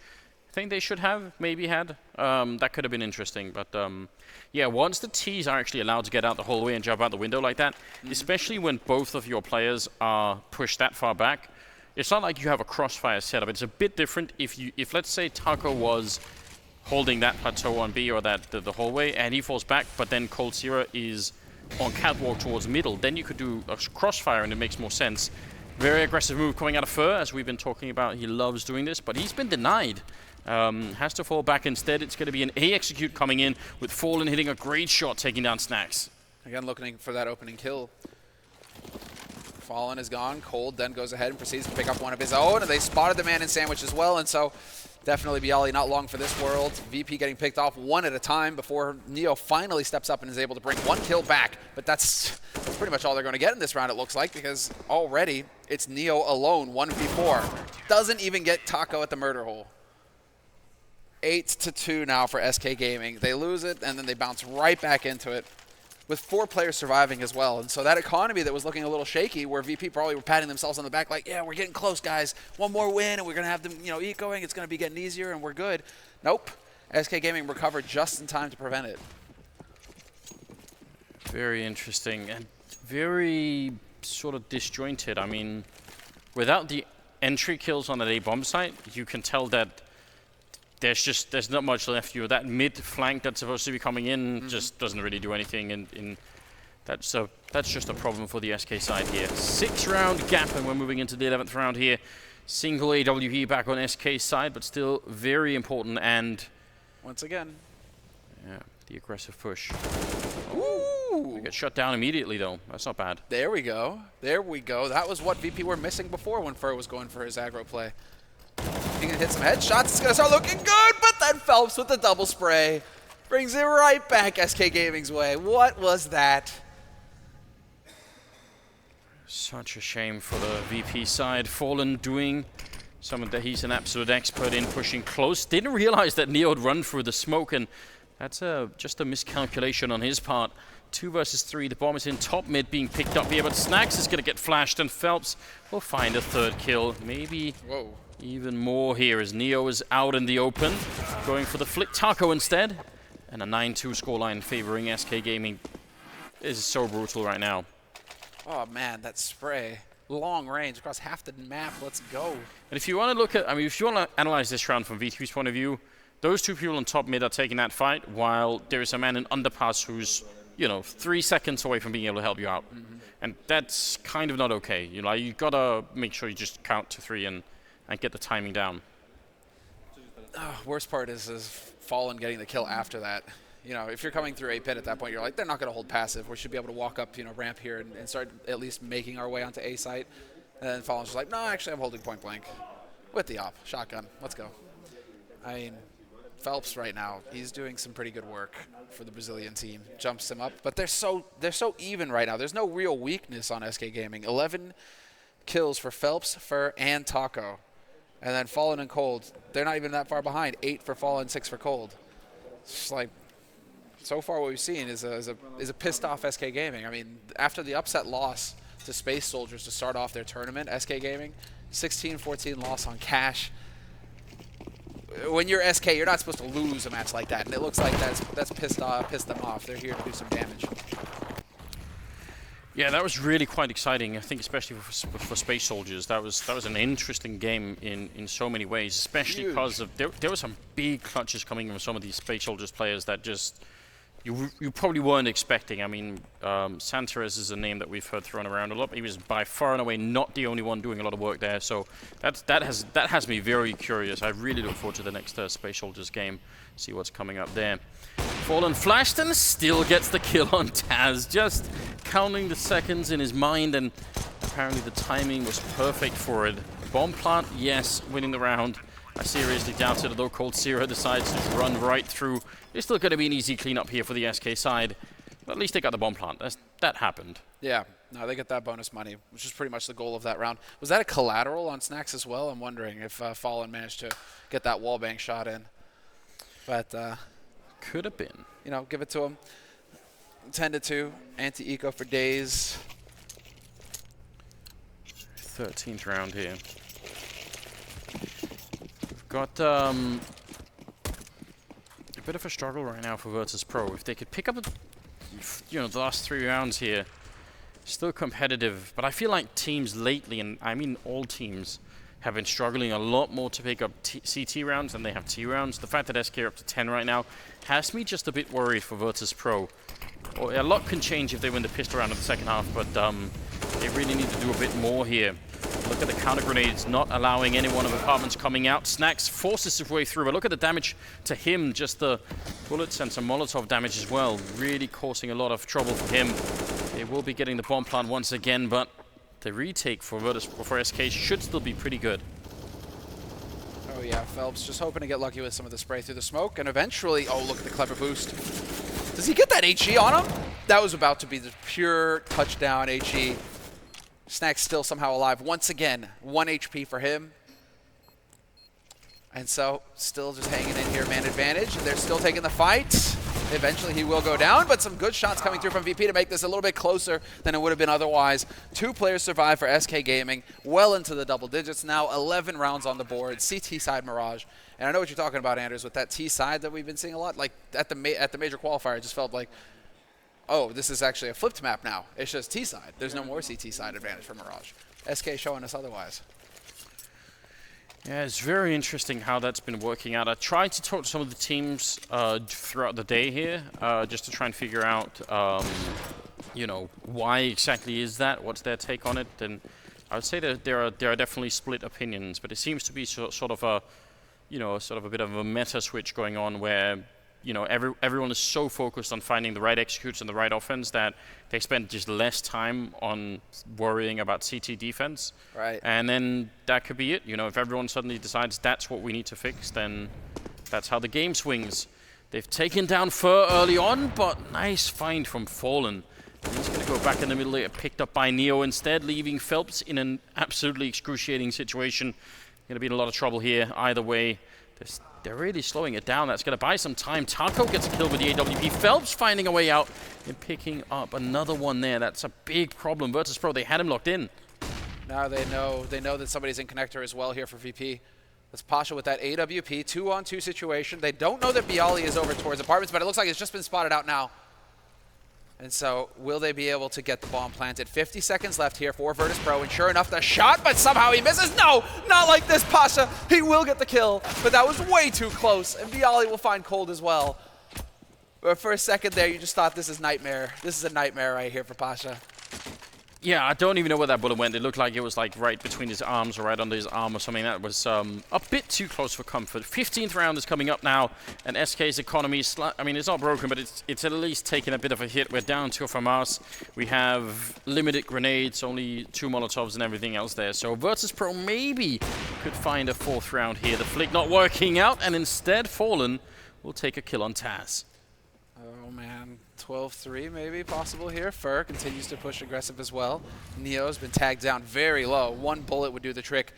I think they should have, maybe had. That could have been interesting, but yeah, once the Ts are actually allowed to get out the hallway and jump out the window like that, especially when both of your players are pushed that far back, it's not like you have a crossfire setup. It's a bit different if let's say Taco was holding that plateau on B or the hallway, and he falls back, but then Cold Sierra is on catwalk towards middle, then you could do a crossfire and it makes more sense. Very aggressive move coming out of Fur, as we've been talking about. He loves doing this, but he's been denied. Has to fall back instead. It's going to be an A execute coming in with Fallen hitting a great shot, taking down Snacks. Again, looking for that opening kill. Fallen is gone. Cold then goes ahead and proceeds to pick up one of his own, and they spotted the man in sandwich as well, and so definitely Bialy not long for this world. VP getting picked off 1 at a time before Neo finally steps up and is able to bring 1 kill back. But that's pretty much all they're going to get in this round, it looks like, because already it's Neo alone, 1v4. Doesn't even get Taco at the murder hole. 8-2 now for SK Gaming. They lose it, and then they bounce right back into it, with 4 players surviving as well. And so that economy that was looking a little shaky, where VP probably were patting themselves on the back like, yeah, we're getting close, guys. 1 more win, and we're going to have them, you know, ecoing. It's going to be getting easier, and we're good. Nope. SK Gaming recovered just in time to prevent it. Very interesting, and very sort of disjointed. I mean, without the entry kills on that A bomb site, you can tell that there's not much left. That mid flank that's supposed to be coming in just doesn't really do anything, and that's just a problem for the SK side here. 6-round gap, and we're moving into the 11th round here. Single AWP back on SK side, but still very important. And once again, yeah, the aggressive push. Ooh, we get shut down immediately though. That's not bad. There we go. There we go. That was what VP were missing before when Fur was going for his aggro play. He can hit some headshots. It's going to start looking good, but then Phelps with the double spray brings it right back SK Gaming's way. What was that? Such a shame for the VP side. Fallen doing something that he's an absolute expert in, pushing close. Didn't realize that Neo had run through the smoke, and that's just a miscalculation on his part. 2 versus 3. The bomb is in top mid being picked up here, but Snax is going to get flashed, and Phelps will find a 3rd kill. Maybe even more here as Neo is out in the open. Going for the flick Taco instead. And a 9-2 scoreline favoring SK Gaming is so brutal right now. Oh man, that spray. Long range across half the map. Let's go. And if you want to look at, I mean, if you want to analyze this round from VTB's point of view, those 2 people on top mid are taking that fight, while there is a man in underpass who's, you know, 3 seconds away from being able to help you out. And that's kind of not okay. You know, you gotta make sure you just count to 3 and get the timing down. Worst part is Fallen getting the kill after that. You know, if you're coming through A pit at that point, you're like, they're not going to hold passive. We should be able to walk up, you know, ramp here and start at least making our way onto A site. And then Fallen's just like, no, actually, I'm holding point blank with the op shotgun. Let's go. I mean, Phelps right now, he's doing some pretty good work for the Brazilian team. Jumps him up, but they're so even right now. There's no real weakness on SK Gaming. 11 kills for Phelps, Fur, and Taco. And then Fallen and Cold, they're not even that far behind. 8 for Fallen, 6 for Cold. It's just like, so far what we've seen is a pissed off SK Gaming. I mean, after the upset loss to Space Soldiers to start off their tournament, SK Gaming, 16-14 loss on Cash. When you're SK, you're not supposed to lose a match like that, and it looks like that's pissed them off. They're here to do some damage. Yeah, that was really quite exciting. I think, especially for Space Soldiers, that was an interesting game in so many ways. Especially because of there were some big clutches coming from some of these Space Soldiers players that just you probably weren't expecting. I mean, Santares is a name that we've heard thrown around a lot. He was by far and away not the only one doing a lot of work there. So that has me very curious. I really look forward to the next Space Soldiers game. See what's coming up there. Fallen flashed and still gets the kill on Taz. Just counting the seconds in his mind, and apparently the timing was perfect for it. Bomb plant, yes, winning the round. I seriously doubt it, although Cold Zero decides to run right through. It's still going to be an easy cleanup here for the SK side. But at least they got the bomb plant. That happened. Yeah, no, they get that bonus money, which is pretty much the goal of that round. Was that a collateral on Snax as well? I'm wondering if Fallen managed to get that wallbang shot in. But could have been. You know, give it to him. 10-2, anti-eco for days. 13th round here. We've got a bit of a struggle right now for Virtus.pro. If they could pick up, the last 3 rounds here, still competitive. But I feel like teams lately, and I mean all teams, have been struggling a lot more to pick up CT rounds than they have T rounds. The fact that SK are up to 10 right now has me just a bit worried for Virtus.pro. A lot can change if they win the pistol round in the second half, but they really need to do a bit more here. Look at the counter grenades not allowing any one of the apartments coming out. Snax forces his way through, but look at the damage to him. Just the bullets and some Molotov damage as well, really causing a lot of trouble for him. They will be getting the bomb plant once again, but the retake for SK should still be pretty good. Oh yeah, Phelps just hoping to get lucky with some of the spray through the smoke, and eventually, oh look at the clever boost. Does he get that HE on him? That was about to be the pure touchdown HE. Snax still somehow alive. Once again, 1 HP for him. And so, still just hanging in here, man advantage. They're still taking the fight. Eventually he will go down, but some good shots coming through from VP to make this a little bit closer than it would have been otherwise. 2 players survive for SK Gaming, well into the double digits now, 11 rounds on the board, CT side Mirage. And I know what you're talking about, Anders, with that T side that we've been seeing a lot. Like at the major qualifier, it just felt like, oh, this is actually a flipped map now. It's just T side. There's no more CT side advantage for Mirage. SK showing us otherwise. Yeah, it's very interesting how that's been working out. I tried to talk to some of the teams throughout the day here, just to try and figure out, why exactly is that? What's their take on it? And I would say that there are definitely split opinions, but it seems to be sort of a bit of a meta switch going on where you know, everyone is so focused on finding the right executes and the right offense that they spend just less time on worrying about CT defense. Right. And then that could be it. You know, if everyone suddenly decides that's what we need to fix, then that's how the game swings. They've taken down Fur early on, but nice find from Fallen. He's going to go back in the middle there, picked up by Neo instead, leaving Phelps in an absolutely excruciating situation. Going to be in a lot of trouble here either way. They're really slowing it down. That's going to buy some time. Taco gets a kill with the AWP. Phelps finding a way out and picking up another one there. That's a big problem. Virtus.pro, they had him locked in. Now they know that somebody's in connector as well here for VP. That's Pasha with that AWP, 2-on-2 situation. They don't know that Bialy is over towards apartments, but it looks like it's just been spotted out now. And so, will they be able to get the bomb planted? 50 seconds left here for Virtus.pro, and sure enough, the shot, but somehow he misses. No, not like this, Pasha. He will get the kill, but that was way too close, and Bialy will find Cold as well. But for a second there, you just thought this is nightmare. This is a nightmare right here for Pasha. Yeah, I don't even know where that bullet went. It looked like it was like right between his arms or right under his arm or something. That was a bit too close for comfort. 15th round is coming up now, and SK's economy is, I mean, it's not broken, but it's at least taken a bit of a hit. We're down 2 from us. We have limited grenades, only 2 Molotovs and everything else there. So Virtus.pro maybe could find a 4th round here. The flick not working out, and instead Fallen will take a kill on Taz. Oh, man. 12-3 maybe possible here. Fur continues to push aggressive as well. Neo's been tagged down very low. 1 bullet would do the trick.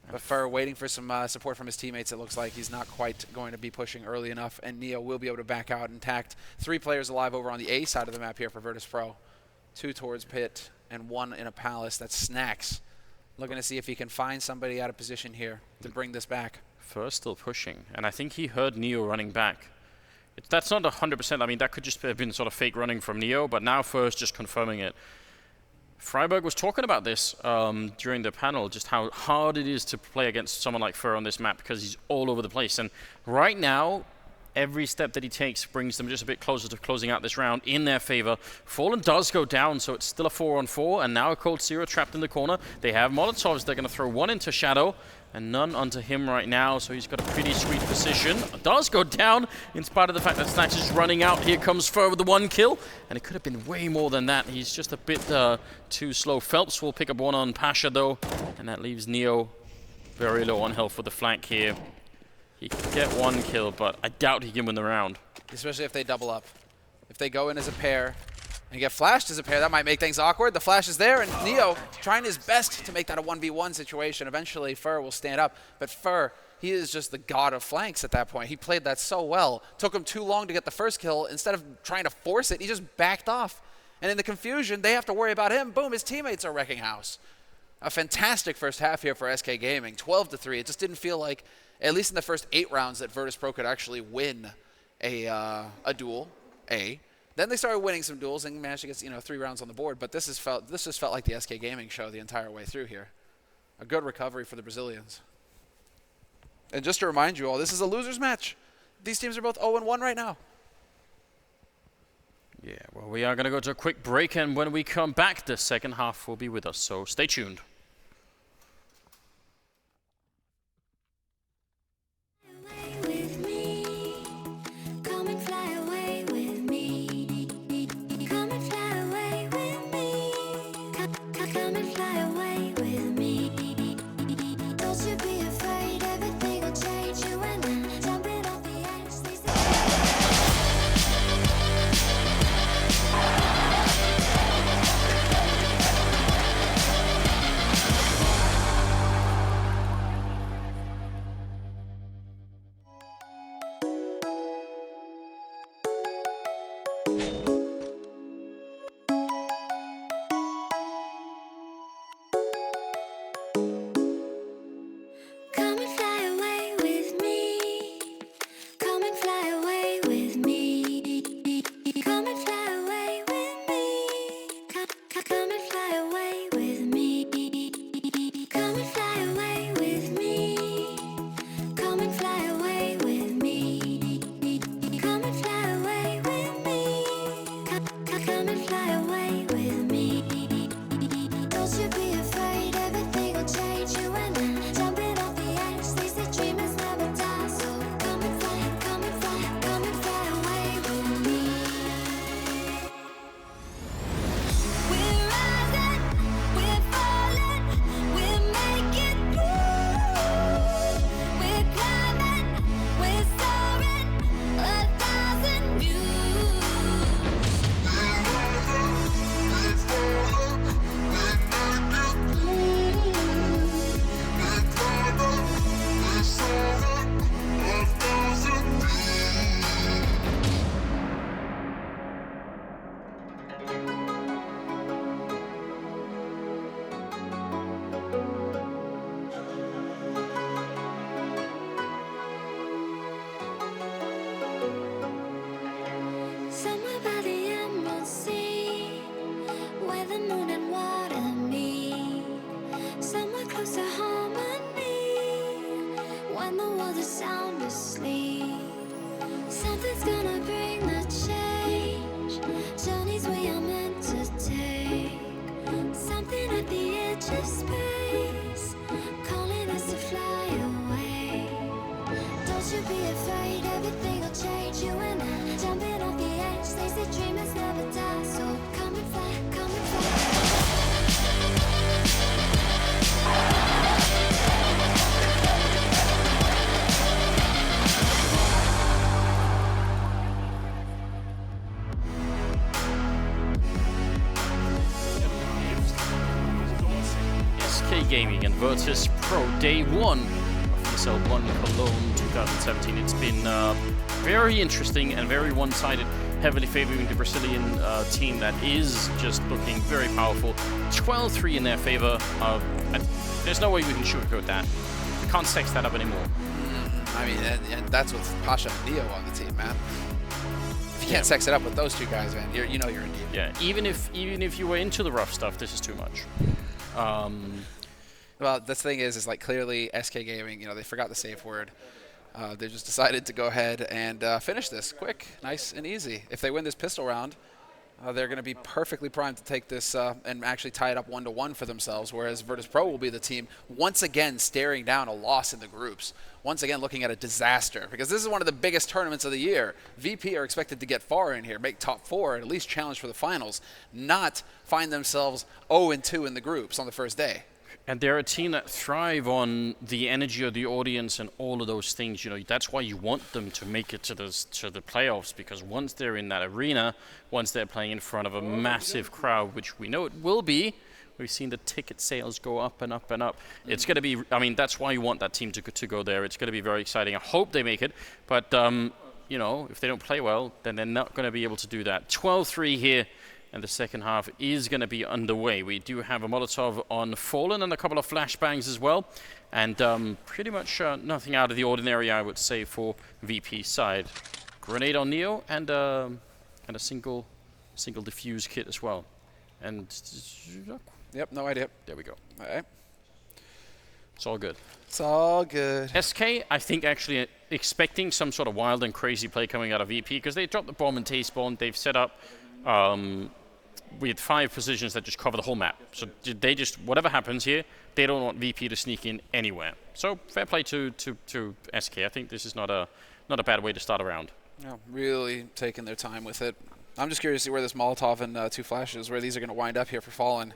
But Fur waiting for some support from his teammates. It looks like he's not quite going to be pushing early enough. And Neo will be able to back out intact. 3 players alive over on the A side of the map here for Virtus.pro. 2 towards Pit and 1 in a Palace. That's Snacks. Looking to see if he can find somebody out of position here to bring this back. Fur still pushing. And I think he heard Neo running back. That's not 100%. I mean, that could just have been sort of fake running from Neo, but now Fur's just confirming it. Freiburg was talking about this during the panel, just how hard it is to play against someone like Fur on this map because he's all over the place. And right now, every step that he takes brings them just a bit closer to closing out this round in their favor. Fallen does go down, so it's still a 4-on-4, and now a Cold Zero trapped in the corner. They have Molotovs. They're going to throw 1 into Shadow, and none onto him right now, so he's got a pretty sweet position. Does go down, in spite of the fact that Snacks is running out. Here comes Fur with the 1 kill, and it could have been way more than that. He's just a bit too slow. Phelps will pick up 1 on Pasha, though, and that leaves Neo very low on health with the flank here. He can get 1 kill, but I doubt he can win the round. Especially if they double up. If they go in as a pair and get flashed as a pair, that might make things awkward. The flash is there, and Neo trying his best to make that a 1v1 situation. Eventually, Fur will stand up, but Fur, he is just the god of flanks at that point. He played that so well. Took him too long to get the first kill. Instead of trying to force it, he just backed off. And in the confusion, they have to worry about him. Boom, his teammates are wrecking house. A fantastic first half here for SK Gaming, 12-3. It just didn't feel like, at least in the first 8 rounds, that Virtus.pro could actually win a duel, Then they started winning some duels and managed to get 3 rounds on the board. But this just felt like the SK Gaming show the entire way through here. A good recovery for the Brazilians. And just to remind you all, this is a losers match. These teams are both 0-1 right now. Yeah, well, we are going to go to a quick break, and when we come back, the second half will be with us. So stay tuned. Gaming and Virtus.pro day 1 of ESL One Cologne 2017. It's been very interesting and very one-sided, heavily favoring the Brazilian team that is just looking very powerful. 12-3 in their favor. There's no way we can sugarcoat that. We can't sex that up anymore. I mean, and that's with Pasha and Neo on the team, man. If you can't sex it up with those two guys, man, you know you're in deep. Yeah, even if you were into the rough stuff, this is too much. Well, the thing is like clearly SK Gaming, they forgot the safe word. They just decided to go ahead and finish this quick, nice and easy. If they win this pistol round, they're going to be perfectly primed to take this and actually tie it up 1-1 for themselves, whereas Virtus.pro will be the team once again staring down a loss in the groups. Once again looking at a disaster, because this is one of the biggest tournaments of the year. VP are expected to get far in here, make top 4, and at least challenge for the finals, not find themselves 0-2 in the groups on the first day. And they're a team that thrive on the energy of the audience and all of those things. That's why you want them to make it to the playoffs, because once they're in that arena, once they're playing in front of a massive crowd, which we know it will be, we've seen the ticket sales go up and up and up. It's going to be, that's why you want that team to go there. It's going to be very exciting. I hope they make it. But, if they don't play well, then they're not going to be able to do that. 12-3 here. And the second half is going to be underway. We do have a Molotov on Fallen and a couple of flashbangs as well. And pretty much nothing out of the ordinary, I would say, for VP side. Grenade on Neo and a single defuse kit as well. And yep, no idea. There we go. All right. It's all good. It's all good. SK, I think, actually expecting some sort of wild and crazy play coming out of VP, because they dropped the bomb and T-spawn. They've set up with 5 positions that just cover the whole map. So they just, whatever happens here, they don't want VP to sneak in anywhere. So fair play to SK. I think this is not a bad way to start a round. No, really taking their time with it. I'm just curious to see where this Molotov and 2 flashes, where these are going to wind up here for Fallen.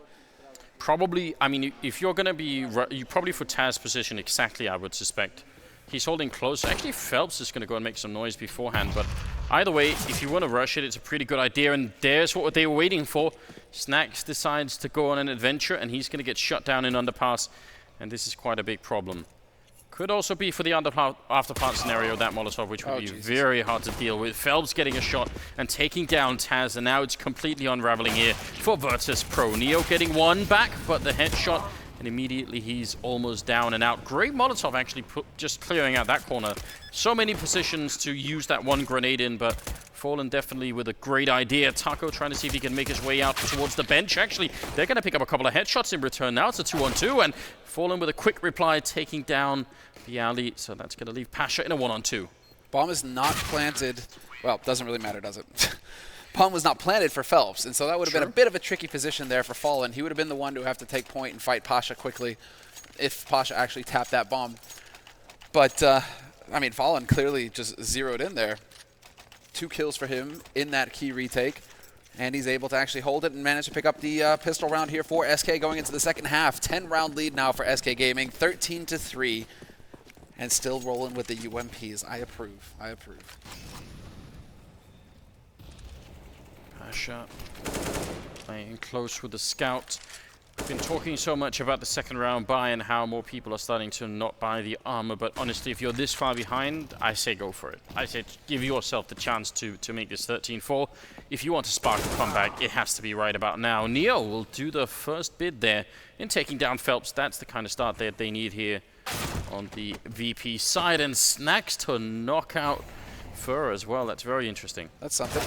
Probably, if you're going to be, you probably for Taz's position exactly, I would suspect. He's holding close. Actually, Phelps is going to go and make some noise beforehand, but either way, if you want to rush it, it's a pretty good idea, and there's what they were waiting for. Snacks decides to go on an adventure, and he's going to get shut down in underpass, and this is quite a big problem. Could also be for the afterpart scenario, that Molotov, which would be very hard to deal with. Phelps getting a shot and taking down Taz, and now it's completely unraveling here for Virtus.pro. Neo getting one back, but the headshot, and immediately he's almost down and out. Great Molotov actually just clearing out that corner. So many positions to use that one grenade in, but Fallen definitely with a great idea. Taco trying to see if he can make his way out towards the bench. Actually, they're going to pick up a couple of headshots in return now. It's a 2-on-2, and Fallen with a quick reply, taking down the alley. So that's going to leave Pasha in a 1-on-2. Bomb is not planted. Well, doesn't really matter, does it? Bomb was not planted for Phelps, and so that would have been a bit of a tricky position there for Fallen. He would have been the one to have to take point and fight Pasha quickly if Pasha actually tapped that bomb. But, Fallen clearly just zeroed in there. 2 kills for him in that key retake, and he's able to actually hold it and manage to pick up the pistol round here for SK going into the second half. 10-round lead now for SK Gaming, 13-3, and still rolling with the UMPs. I approve. I approve. Pasha playing close with the scout. We've been talking so much about the second round buy and how more people are starting to not buy the armor, but honestly, if you're this far behind, I say go for it. I say give yourself the chance to make this 13-4. If you want to spark a comeback, it has to be right about now. Neo will do the first bid there in taking down Phelps. That's the kind of start that they need here on the VP side, and Snacks to knock out Fur as well. That's very interesting. That's something.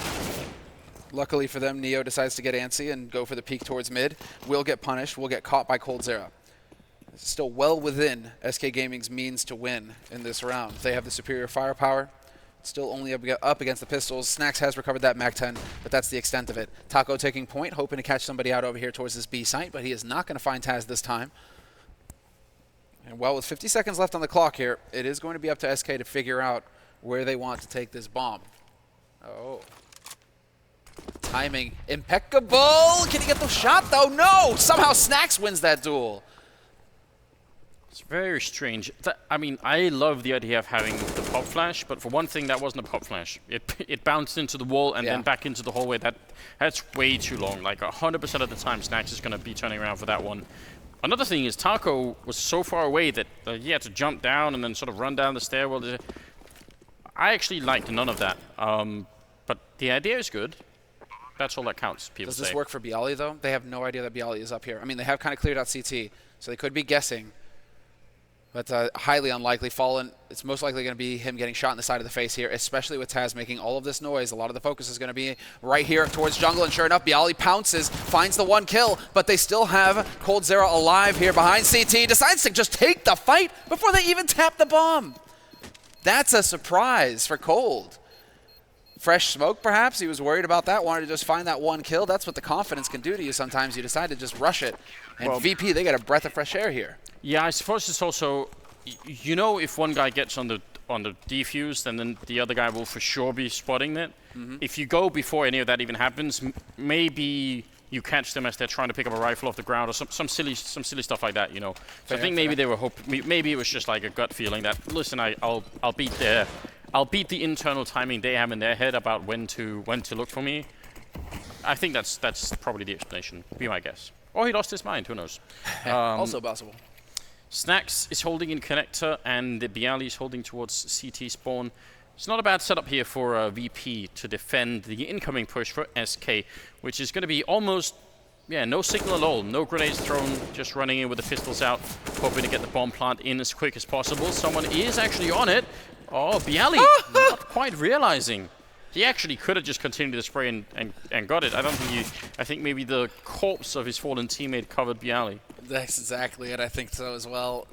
Luckily for them, Neo decides to get antsy and go for the peek towards mid. Will get punished. Will get caught by coldzera. Still well within SK Gaming's means to win in this round. They have the superior firepower. Still only up against the pistols. Snacks has recovered that MAC-10, but that's the extent of it. Taco taking point, hoping to catch somebody out over here towards this B site, but he is not going to find Taz this time. And well, with 50 seconds left on the clock here, it is going to be up to SK to figure out where they want to take this bomb. Oh. Timing impeccable. Can he get the shot though? No! Somehow Snacks wins that duel. It's very strange. I love the idea of having the pop flash, but for one thing, that wasn't a pop flash. It bounced into the wall and then back into the hallway. That's way too long. Like 100% of the time, Snacks is going to be turning around for that one. Another thing is Taco was so far away that he had to jump down and then sort of run down the stairwell. I actually liked none of that. But the idea is good. That's all that counts, people say. Does this work for Bialy, though? They have no idea that Bialy is up here. I mean, they have kind of cleared out CT, so they could be guessing. But highly unlikely. Fallen, it's most likely going to be him getting shot in the side of the face here, especially with Taz making all of this noise. A lot of the focus is going to be right here towards jungle, and sure enough, Bialy pounces, finds the 1 kill, but they still have coldzera alive here behind CT, decides to just take the fight before they even tap the bomb. That's a surprise for Cold. Fresh smoke, perhaps? He was worried about that, wanted to just find that 1 kill. That's what the confidence can do to you sometimes. You decide to just rush it. And well, VP, they get a breath of fresh air here. Yeah, I suppose it's also, you know, if one guy gets on the defuse, then the other guy will for sure be spotting it. If you go before any of that even happens, maybe you catch them as they're trying to pick up a rifle off the ground or some silly stuff like that, you know. So I think maybe they were hoping, maybe it was just like a gut feeling that, listen, I'll beat the internal timing they have in their head about when to look for me. I think that's probably the explanation, be my guess. Or he lost his mind, who knows. Also possible. Snacks is holding in connector, and the Bialy is holding towards CT spawn. It's not a bad setup here for VP to defend the incoming push for SK, which is going to be almost, yeah, no signal at all. No grenades thrown, just running in with the pistols out, hoping to get the bomb plant in as quick as possible. Someone is actually on it. Oh, Bialy, not quite realizing. He actually could have just continued the spray and got it. I think maybe the corpse of his fallen teammate covered Bialy. That's exactly it. I think so as well.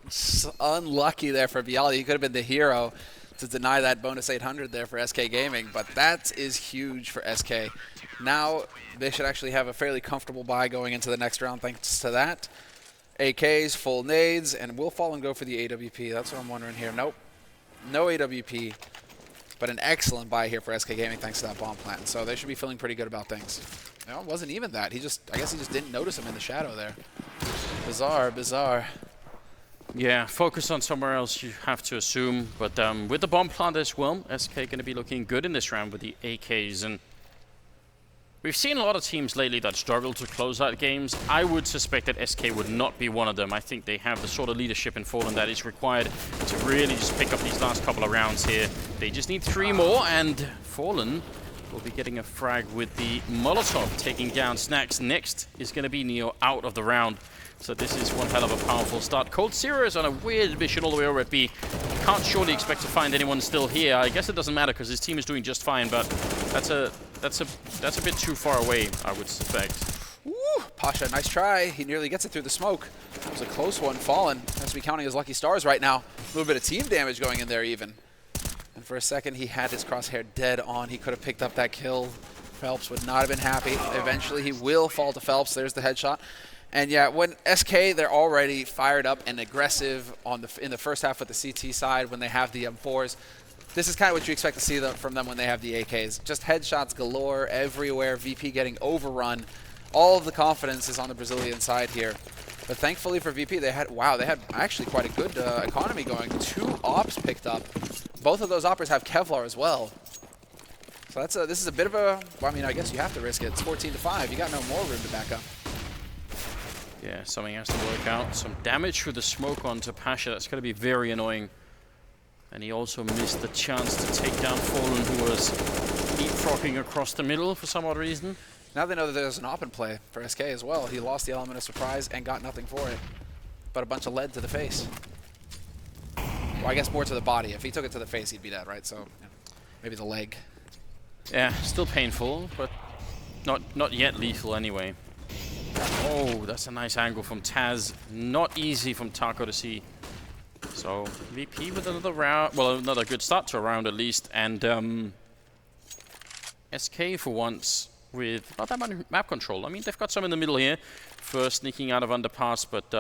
Unlucky there for Bialy. He could have been the hero to deny that bonus 800 there for SK Gaming, but that is huge for SK. Now they should actually have a fairly comfortable bye going into the next round thanks to that. AKs, full nades, and will Fallen go for the AWP? That's what I'm wondering here. Nope. No AWP. But an excellent buy here for SK Gaming thanks to that bomb plant. So they should be feeling pretty good about things. No, it wasn't even that. I guess he just didn't notice him in the shadow there. Bizarre, bizarre. Yeah, focus on somewhere else, you have to assume. But with the bomb plant as well, SK going to be looking good in this round with the AKs. And we've seen a lot of teams lately that struggle to close out games. I would suspect that SK would not be one of them. I think they have the sort of leadership in Fallen that is required to really just pick up these last couple of rounds here. They just need 3 more, and Fallen will be getting a frag with the Molotov, taking down Snacks. Next is going to be Neo out of the round. So this is one hell of a powerful start. coldzera is on a weird mission all the way over at B. Can't surely expect to find anyone still here. I guess it doesn't matter because his team is doing just fine, but that's a bit too far away, I would suspect. Woo! Pasha, nice try. He nearly gets it through the smoke. It was a close one. Fallen has to be counting his lucky stars right now. A little bit of team damage going in there even. And for a second, he had his crosshair dead on. He could have picked up that kill. Phelps would not have been happy. Eventually, he will fall to Phelps. There's the headshot. And yeah, when SK, they're already fired up and aggressive in the first half with the CT side when they have the M4s. This is kind of what you expect to see from them when they have the AKs. Just headshots galore everywhere, VP getting overrun. All of the confidence is on the Brazilian side here. But thankfully for VP, they had actually quite a good economy going. 2 ops picked up. Both of those operators have Kevlar as well. So this is a bit of a, well, I mean, I guess you have to risk it. It's 14-5. You got no more room to back up. Yeah, something has to work out. Some damage through the smoke onto Pasha. That's going to be very annoying. And he also missed the chance to take down Fallen, who was leapfrogging across the middle for some odd reason. Now they know that there's an op in play for SK as well. He lost the element of surprise and got nothing for it. But a bunch of lead to the face. Well, I guess more to the body. If he took it to the face, he'd be dead, right? So yeah, maybe the leg. Yeah, still painful, but not yet lethal anyway. Oh, that's a nice angle from Taz. Not easy from Taco to see. So VP with another round, well, another good start to a round at least, and SK for once with not that much map control. I mean, they've got some in the middle here, first sneaking out of underpass, but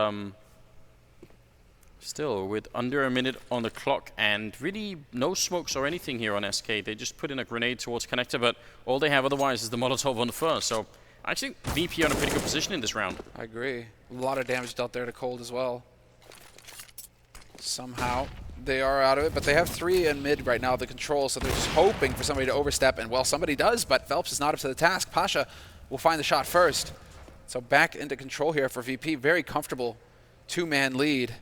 still with under a minute on the clock and really no smokes or anything here on SK. They just put in a grenade towards connector, but all they have otherwise is the Molotov on the first. So I think VP are in a pretty good position in this round. I agree. A lot of damage dealt there to Cold as well. Somehow they are out of it, but they have 3 in mid right now, the control, so they're just hoping for somebody to overstep, and well, somebody does, but Phelps is not up to the task. Pasha will find the shot first. So back into control here for VP, very comfortable 2-man lead.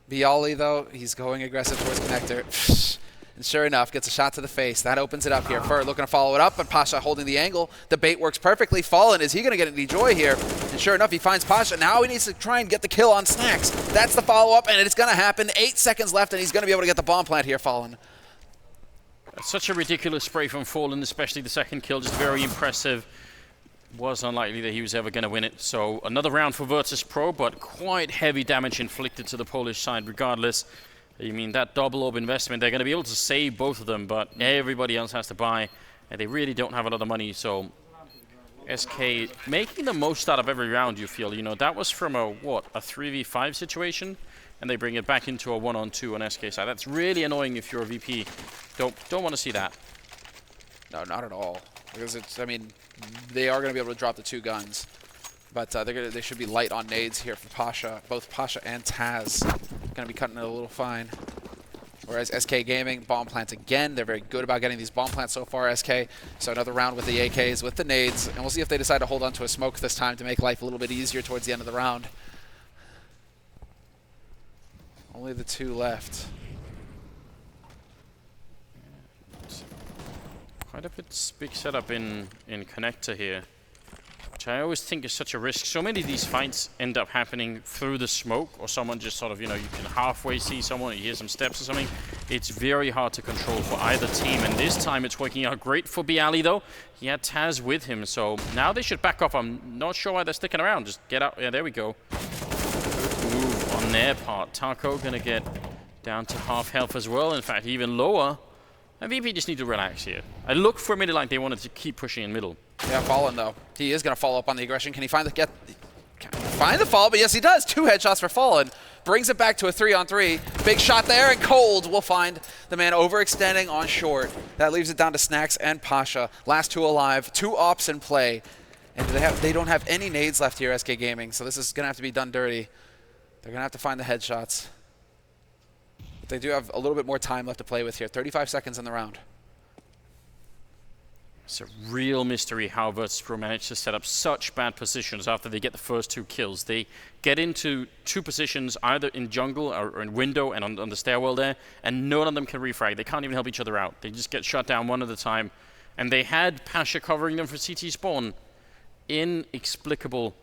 Bialy, though, he's going aggressive towards connector. And sure enough, gets a shot to the face. That opens it up here. Fur looking to follow it up, but Pasha holding the angle. The bait works perfectly. Fallen, is he going to get any joy here? And sure enough, he finds Pasha. Now he needs to try and get the kill on Snacks. That's the follow-up, and it's going to happen. 8 seconds left, and he's going to be able to get the bomb plant here, Fallen. Such a ridiculous spray from Fallen, especially the second kill. Just very impressive. Was unlikely that he was ever going to win it. So another round for Virtus.pro, but quite heavy damage inflicted to the Polish side regardless. I mean, that double orb investment, they're going to be able to save both of them, but everybody else has to buy, and they really don't have a lot of money. So SK making the most out of every round, you feel. You know, that was from a 3v5 situation, and they bring it back into a 1-on-2 on SK side. That's really annoying if you're a VP. Don't want to see that. No, not at all. Because it's, I mean, they are going to be able to drop the 2 guns. But they should be light on nades here for Pasha. Both Pasha and Taz going to be cutting it a little fine. Whereas SK Gaming, bomb plants again. They're very good about getting these bomb plants so far, SK. So another round with the AKs, with the nades. And we'll see if they decide to hold on to a smoke this time to make life a little bit easier towards the end of the round. Only the 2 left. Quite a big setup in connector here, which I always think is such a risk. So many of these fights end up happening through the smoke, or someone just sort of, you know, you can halfway see someone, you hear some steps or something. It's very hard to control for either team, and this time it's working out great for Bialy though. He had Taz with him, so now they should back off. I'm not sure why they're sticking around. Just get out. Yeah, there we go. Good move on their part. Taco gonna get down to half health as well. In fact, even lower. And VP just need to relax here. I look for a minute like they wanted to keep pushing in middle. Yeah, Fallen though. He is going to follow up on the aggression. Can he find the find the follow? But yes, he does. 2 headshots for Fallen. Brings it back to a 3-on-3. Big shot there, and Cold will find the man overextending on short. That leaves it down to Snacks and Pasha. Last 2 alive. 2 ops in play. And they don't have any nades left here, SK Gaming. So this is going to have to be done dirty. They're going to have to find the headshots. But they do have a little bit more time left to play with here. 35 seconds in the round. It's a real mystery how Virtus.pro managed to set up such bad positions after they get the first 2 kills. They get into 2 positions, either in jungle or in window and on the stairwell there, and none of them can refrag. They can't even help each other out. They just get shut down one at a time. And they had Pasha covering them for CT spawn. Inexplicable.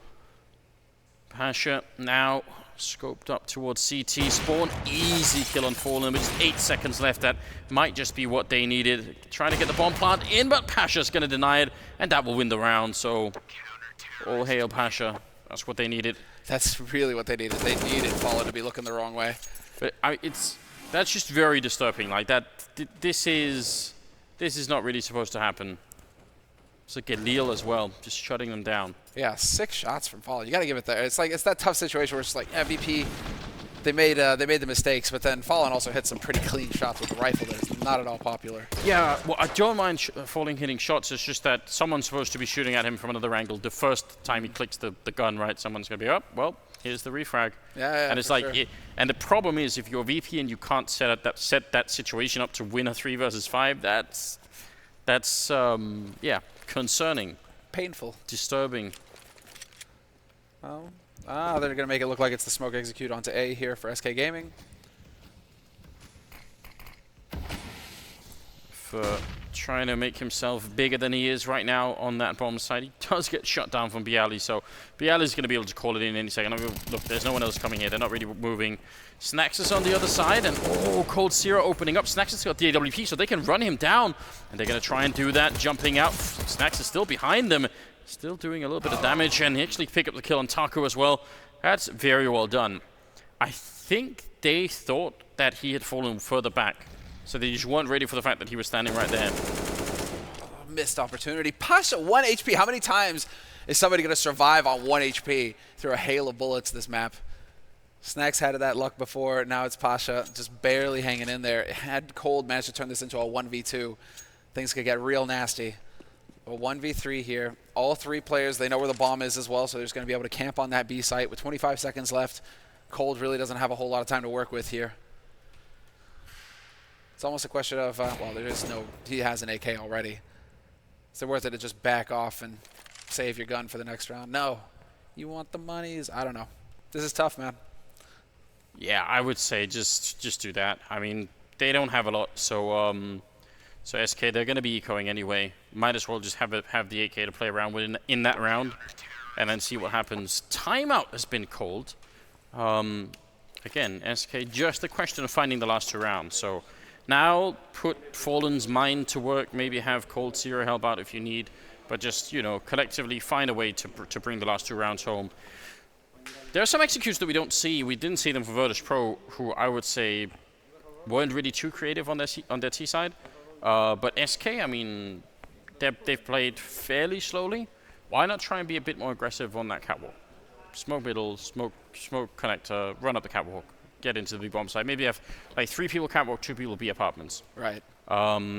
Pasha now scoped up towards CT spawn. Easy kill on Fallen, with just 8 seconds left. That might just be what they needed. Trying to get the bomb plant in, but Pasha's going to deny it, and that will win the round. So all hail Pasha. That's what they needed. That's really what they needed. They needed Fallen to be looking the wrong way. But that's just very disturbing. Like that, this is not really supposed to happen. It's like Galil as well, just shutting them down. Yeah, 6 shots from Fallen. You got to give it there. It's like it's that tough situation where it's like MVP. They made the mistakes, but then Fallen also hit some pretty clean shots with the rifle that is not at all popular. Yeah, well, I don't mind Fallen hitting shots. It's just that someone's supposed to be shooting at him from another angle. The first time he clicks the gun, right, someone's going to be up. Well, here's the refrag. Yeah, and it's like, sure. And the problem is if you're VP and you can't set that situation up to win a 3 versus 5, that's yeah, concerning. Painful. Disturbing. Oh. They're going to make it look like it's the smoke execute onto A here for SK Gaming. For trying to make himself bigger than he is right now on that bomb side. He does get shut down from Bialy, so Bialy's going to be able to call it in any second. Look, there's no one else coming here. They're not really moving. Snacks is on the other side, and Cold Zero opening up. Snacks has got the AWP, so they can run him down, and they're going to try and do that, jumping out. Snacks is still behind them, still doing a little bit of damage, and he actually pick up the kill on Taco as well. That's very well done. I think they thought that he had fallen further back, so they just weren't ready for the fact that he was standing right there. Missed opportunity. Pasha, 1 HP. How many times is somebody going to survive on 1 HP through a hail of bullets this map? Snacks had that luck before. Now it's Pasha just barely hanging in there. Had Cold managed to turn this into a 1v2, things could get real nasty. A 1v3 here. All 3 players, they know where the bomb is as well, so they're just going to be able to camp on that B site with 25 seconds left. Cold really doesn't have a whole lot of time to work with here. It's almost a question of, well, there is no, he has an AK already. Is it worth it to just back off and save your gun for the next round? No. You want the monies? I don't know. This is tough, man. Yeah, I would say just do that. I mean, they don't have a lot, so so SK, they're going to be ecoing anyway. Might as well just have the 8K to play around with in that round, and then see what happens. Timeout has been called. Again, SK, just a question of finding the last 2 rounds. So now put Fallen's mind to work. Maybe have Cold Zero help out if you need, but just, you know, collectively find a way to bring the last 2 rounds home. There are some executes that we don't see. We didn't see them for Virtus.pro, who I would say weren't really too creative on their T side. But SK, I mean, they've played fairly slowly. Why not try and be a bit more aggressive on that catwalk? Smoke middle, smoke connector, run up the catwalk, get into the big bomb site. Maybe have like 3 people catwalk, 2 people B apartments. Right.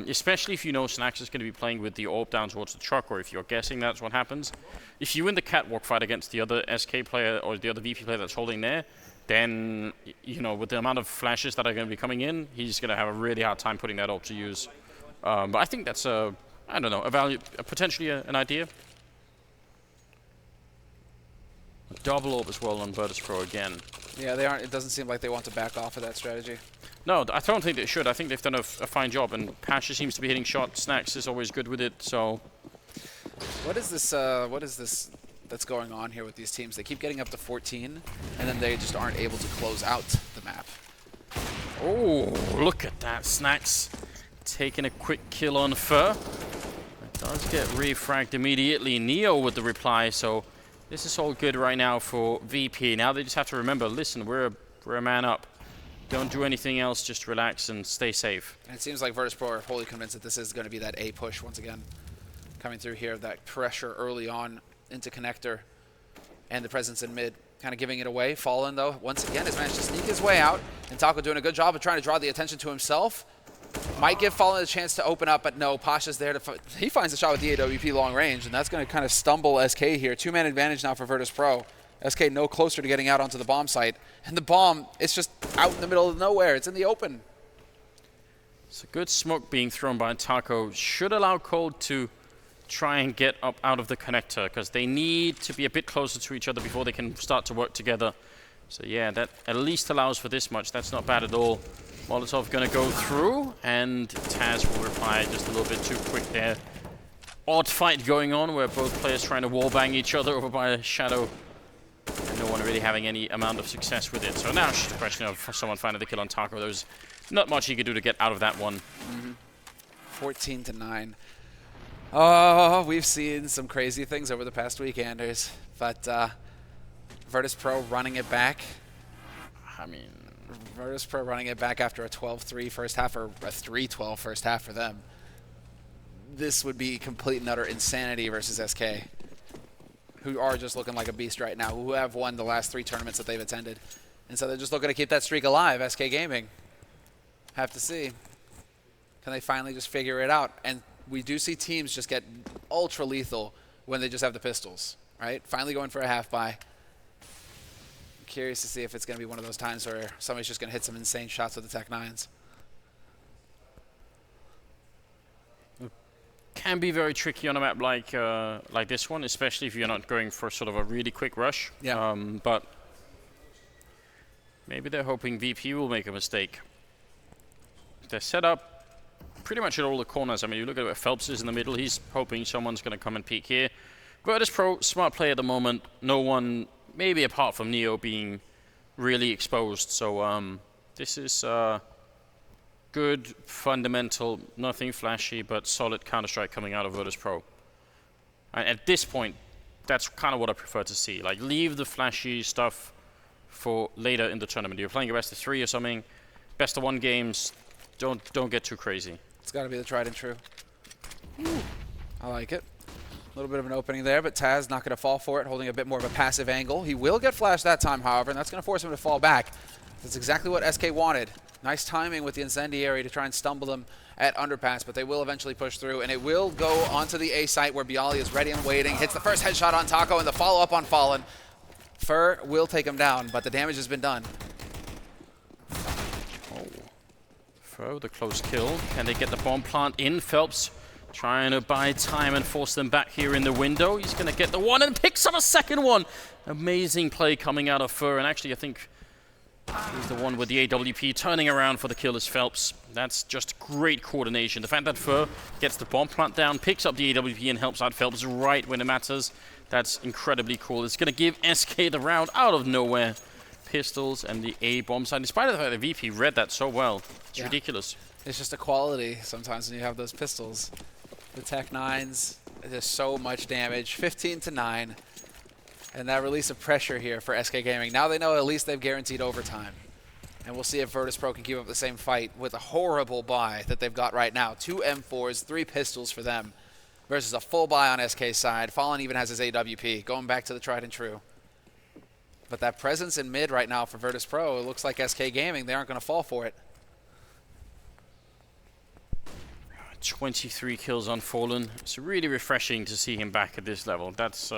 Especially if you know Lanxess is going to be playing with the orb down towards the truck, or if you're guessing that's what happens. If you win the catwalk fight against the other SK player or the other VP player that's holding there, then, you know, with the amount of flashes that are going to be coming in, he's going to have a really hard time putting that orb to use. But I think that's I don't know, potentially an idea. A double orb as well on Virtus.pro again. Yeah, they aren't. It doesn't seem like they want to back off of that strategy. No, I don't think they should. I think they've done a fine job, and Pasha seems to be hitting shots. Snacks is always good with it, so... What is this that's going on here with these teams? They keep getting up to 14, and then they just aren't able to close out the map. Oh, look at that. Snacks taking a quick kill on Fur. It does get refragged immediately. Neo with the reply, so this is all good right now for VP. Now they just have to remember, listen, we're a man up. Don't do anything else, just relax and stay safe. And it seems like Virtus.pro are wholly convinced that this is going to be that A push once again. Coming through here, that pressure early on into connector and the presence in mid, kind of giving it away. Fallen, though, once again, has managed to sneak his way out. And Taco doing a good job of trying to draw the attention to himself. Might give Fallen a chance to open up, but no, Pasha's there. He finds a shot with the AWP long range, and that's going to kind of stumble SK here. 2-man advantage now for Virtus.pro. SK no closer to getting out onto the bomb site. And the bomb, it's just out in the middle of nowhere. It's in the open. It's a good smoke being thrown by Taco. Should allow Cold to try and get up out of the connector, because they need to be a bit closer to each other before they can start to work together. So yeah, that at least allows for this much. That's not bad at all. Molotov going to go through, and Taz will reply just a little bit too quick there. Odd fight going on where both players trying to wallbang each other over by a shadow, and no one really having any amount of success with it. So now it's just a question of someone finding the kill on Taco. There's not much he could do to get out of that one. 14-9. Oh, we've seen some crazy things over the past week, Anders. But Virtus.pro running it back. I mean, Virtus.pro running it back after a 12-3 first half, or a 3-12 first half for them. This would be complete and utter insanity versus SK, who are just looking like a beast right now, who have won the last 3 tournaments that they've attended. And so they're just looking to keep that streak alive. SK Gaming. Have to see. Can they finally just figure it out? And we do see teams just get ultra lethal when they just have the pistols, right? Finally going for a half buy. Curious to see if it's going to be one of those times where somebody's just going to hit some insane shots with the Tech 9s. Can be very tricky on a map like this one, especially if you're not going for sort of a really quick rush. Yeah. But maybe they're hoping VP will make a mistake. They're set up pretty much at all the corners. I mean, you look at where Phelps is in the middle. He's hoping someone's going to come and peek here. Virtus.pro, smart play at the moment. No one, maybe apart from Neo, being really exposed. So this is good, fundamental, nothing flashy, but solid Counter-Strike coming out of Virtus.pro. And at this point, that's kind of what I prefer to see. Like, leave the flashy stuff for later in the tournament. You're playing a best of 3 or something, best of 1 games. Don't get too crazy. It's got to be the tried and true. Ooh, I like it. A little bit of an opening there, but Taz not going to fall for it, holding a bit more of a passive angle. He will get flashed that time, however, and that's going to force him to fall back. That's exactly what SK wanted. Nice timing with the incendiary to try and stumble them at underpass, but they will eventually push through, and it will go onto the A site where Bialy is ready and waiting. Hits the first headshot on Taco and the follow-up on Fallen. Fur will take him down, but the damage has been done. Fur, the close kill. Can they get the bomb plant in? Phelps trying to buy time and force them back here in the window. He's going to get the one and picks up a second one. Amazing play coming out of Fur, and actually I think He's the one with the AWP turning around for the kill is Phelps. That's just great coordination. The fact that Fur gets the bomb plant down, picks up the AWP and helps out Phelps right when it matters, that's incredibly cool. It's going to give SK the round out of nowhere. Pistols and the A bomb side, in spite of the fact that VP read that so well. It's ridiculous. It's just a quality sometimes when you have those pistols. The Tech 9s, there's so much damage, 15-9. And that release of pressure here for SK Gaming. Now they know at least they've guaranteed overtime. And we'll see if Virtus.pro can keep up the same fight with a horrible buy that they've got right now. 2 M4s, 3 pistols for them versus a full buy on SK's side. Fallen even has his AWP, going back to the tried and true. But that presence in mid right now for Virtus.pro, it looks like SK Gaming, they aren't going to fall for it. 23 kills on Fallen. It's really refreshing to see him back at this level. That's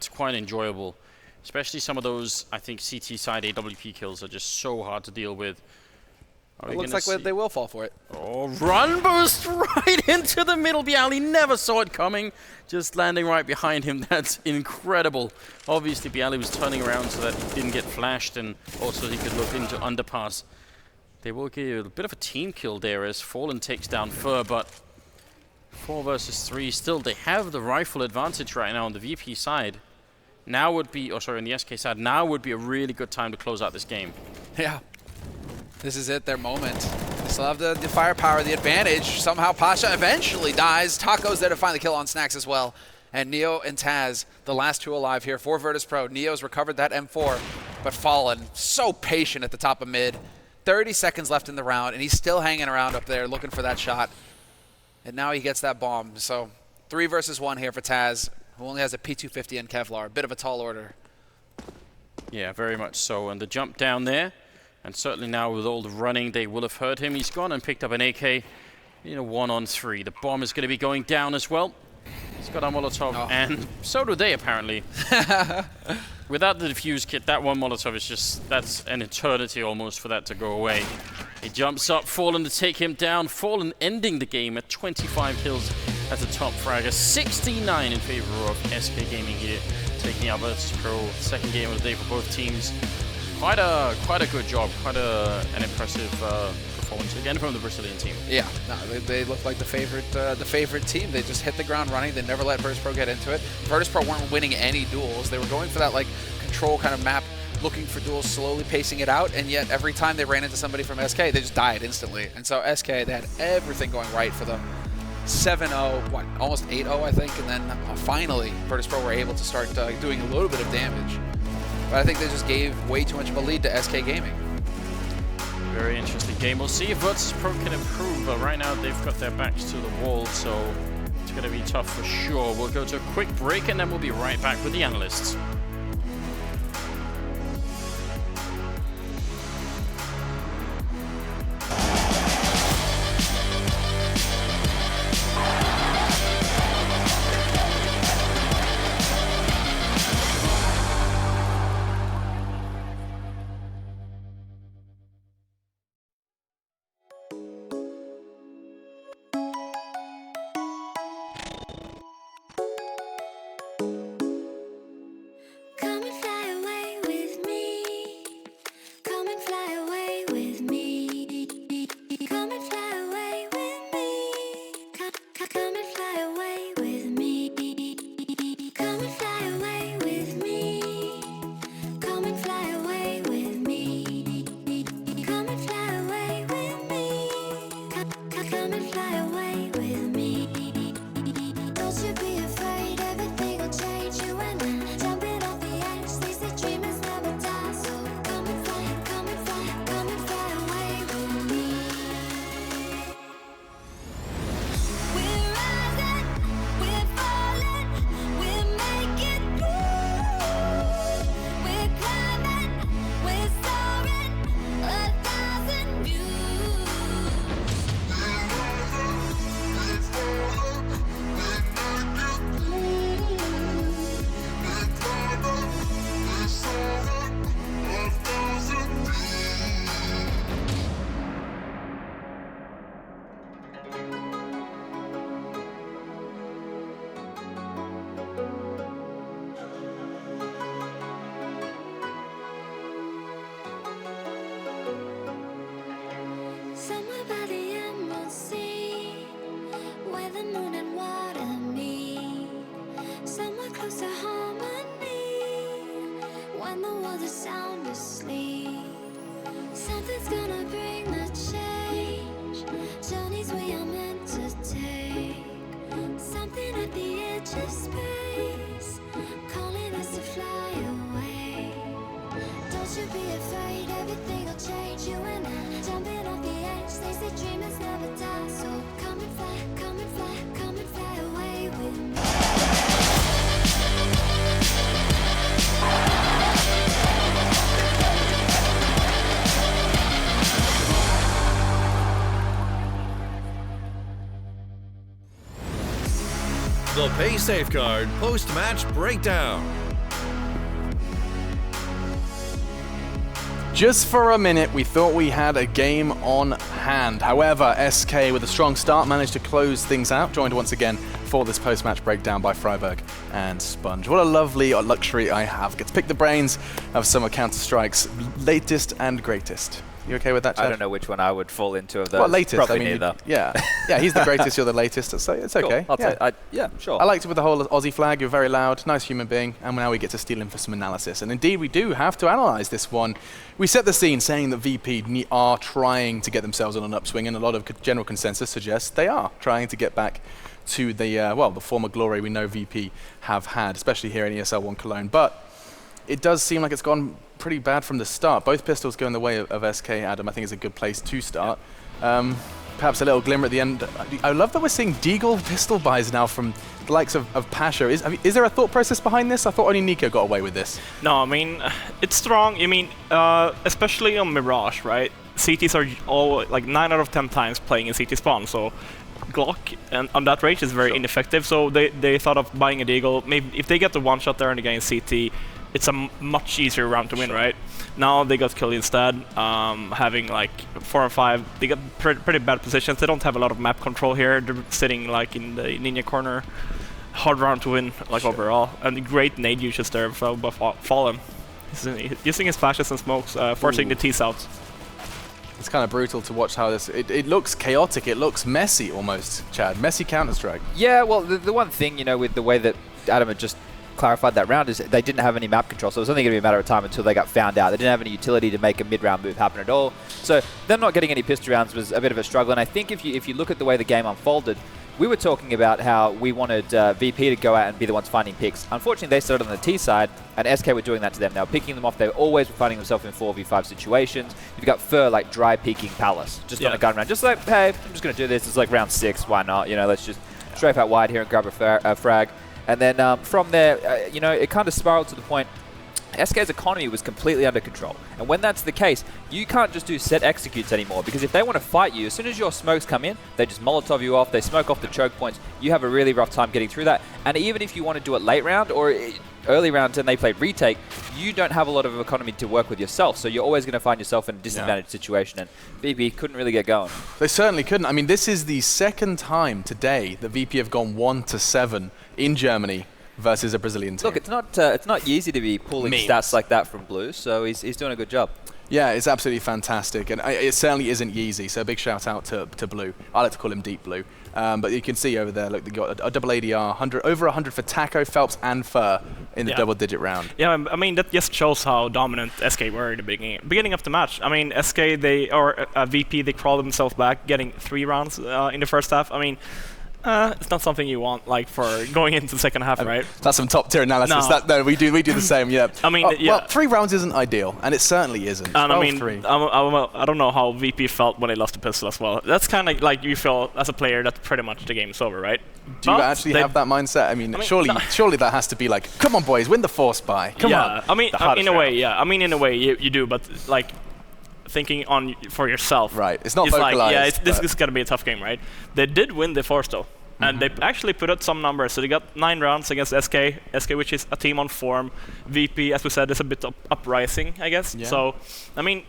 quite enjoyable. Especially some of those, I think, CT side AWP kills are just so hard to deal with. It looks like they will fall for it. Oh, run boost right into the middle. Bialy never saw it coming. Just landing right behind him. That's incredible. Obviously, Bialy was turning around so that he didn't get flashed and also he could look into underpass. They will give a bit of a team kill there as Fallen takes down Fur, but 4 versus 3. Still, they have the rifle advantage right now on the VP side. Now would be, in the SK side, now would be a really good time to close out this game. Yeah. This is it, their moment. They still have the firepower, the advantage. Somehow Pasha eventually dies. Taco's there to find the kill on Snacks as well. And Neo and Taz, the last 2 alive here for Virtus.pro. Neo's recovered that M4, but Fallen so patient at the top of mid. 30 seconds left in the round, and he's still hanging around up there looking for that shot. And now he gets that bomb. So 3 versus 1 here for Taz, who only has a P250 and Kevlar. A bit of a tall order. Yeah, very much so. And the jump down there, and certainly now with all the running, they will have heard him. He's gone and picked up an AK. 1-on-3. The bomb is going to be going down as well. He's got a Molotov, and so do they apparently. Without the defuse kit, that one Molotov is just, that's an eternity almost for that to go away. He jumps up, Fallen to take him down. Fallen ending the game at 25 kills as a top fragger. 69 in favor of SK Gaming here, taking out Virtus.pro. Second game of the day for both teams. Quite a good job, quite an impressive performance again from the Brazilian team. Yeah, no, they look like the favorite team. They just hit the ground running. They never let Virtus.pro get into it. Virtus.pro weren't winning any duels. They were going for that like control kind of map, looking for duels, slowly pacing it out, and yet every time they ran into somebody from SK, they just died instantly. And so SK, they had everything going right for them. 7-0, what, almost 8-0, I think, and then finally Virtus.pro were able to start doing a little bit of damage. But I think they just gave way too much of a lead to SK Gaming. Very interesting game. We'll see if Virtus.pro can improve, but right now they've got their backs to the wall, so it's going to be tough for sure. We'll go to a quick break, and then we'll be right back with the analysts. a Safeguard post-match breakdown. Just for a minute, we thought we had a game on hand. However, SK, with a strong start, managed to close things out, joined once again for this post-match breakdown by Freiburg and Sponge. What a lovely luxury I have. Get to pick the brains of some of Counter-Strike's latest and greatest. You okay with that, Chad? I don't know which one I would fall into of those. Well, latest. Probably I mean, neither. yeah, he's the greatest, you're the latest, so it's okay. Cool. Yeah, sure. I liked it with the whole Aussie flag. You're very loud, nice human being, and now we get to steal him for some analysis. And indeed, we do have to analyze this one. We set the scene saying that VP are trying to get themselves on an upswing, and a lot of general consensus suggests they are trying to get back to the the former glory we know VP have had, especially here in ESL One Cologne. But it does seem like it's gone pretty bad from the start. Both pistols going the way of SK. Adam, I think, is a good place to start. Perhaps a little glimmer at the end. I love that we're seeing Deagle pistol buys now from the likes of Pasha. Is there a thought process behind this? I thought only Nico got away with this. No, I mean, it's strong. I mean, especially on Mirage, right? CTs are all like 9 out of 10 times playing in CT spawn, so Glock and on that range is very ineffective. So they thought of buying a Deagle. Maybe if they get the one shot there and again CT, it's a much easier round to win, right? Now they got killed instead, having like 4 and 5. They got pretty bad positions. They don't have a lot of map control here. They're sitting like in the ninja corner. Hard round to win, like overall. And great nade usage there by Fallen. He's using his flashes and smokes, forcing the T's out. It's kind of brutal to watch how this... It looks chaotic. It looks messy almost, Chad. Messy Counter-Strike. Yeah, well, the one thing, with the way that Adam had just clarified that round is they didn't have any map control, so it was only going to be a matter of time until they got found out. They didn't have any utility to make a mid-round move happen at all. So them not getting any pistol rounds was a bit of a struggle, and I think if you look at the way the game unfolded, we were talking about how we wanted VP to go out and be the ones finding picks. Unfortunately, they started on the T side, and SK were doing that to them. They were picking them off. They always were finding themselves in 4v5 situations. You've got Fur like dry peeking Palace, just on a gun round. Just like, hey, I'm just going to do this. It's like round 6. Why not? Let's just strafe out wide here and grab a frag. And then from there, it kind of spiraled to the point SK's economy was completely under control. And when that's the case, you can't just do set executes anymore, because if they want to fight you, as soon as your smokes come in, they just Molotov you off, they smoke off the choke points, you have a really rough time getting through that. And even if you want to do it late round or early rounds and they played retake, you don't have a lot of economy to work with yourself, so you're always going to find yourself in a disadvantaged situation, and VP couldn't really get going. They certainly couldn't. I mean, this is the second time today that VP have gone 1-7 in Germany versus a Brazilian team. Look, it's not easy to be pulling stats like that from Blue, so he's doing a good job. Yeah, it's absolutely fantastic, and it certainly isn't Yeezy, so a big shout out to Blue. I like to call him Deep Blue. But you can see over there, look, they got a double ADR, over 100 for Taco, Phelps, and Fur in the double-digit round. Yeah, I mean, that just shows how dominant SK were in the beginning of the match. I mean, SK, VP, they crawled themselves back, getting 3 rounds in the first half. I mean, it's not something you want, like, for going into the second half, right? That's some top-tier analysis. No, we do the same, yeah. I mean, well, 3 rounds isn't ideal, and it certainly isn't. And I mean, I don't know how VP felt when they lost the pistol as well. That's kind of like you feel as a player that pretty much the game is over, right? Do you actually have that mindset? I mean surely that has to be like, come on, boys, win the force buy. Come on. I mean, in a way, yeah. I mean, in a way, you do, but like, thinking on for yourself. Right. It's not vocalized. Like, yeah, this is going to be a tough game, right? They did win the force, though. And they actually put out some numbers. So they got 9 rounds against SK, which is a team on form. VP, as we said, is a bit uprising, I guess. Yeah. So, I mean,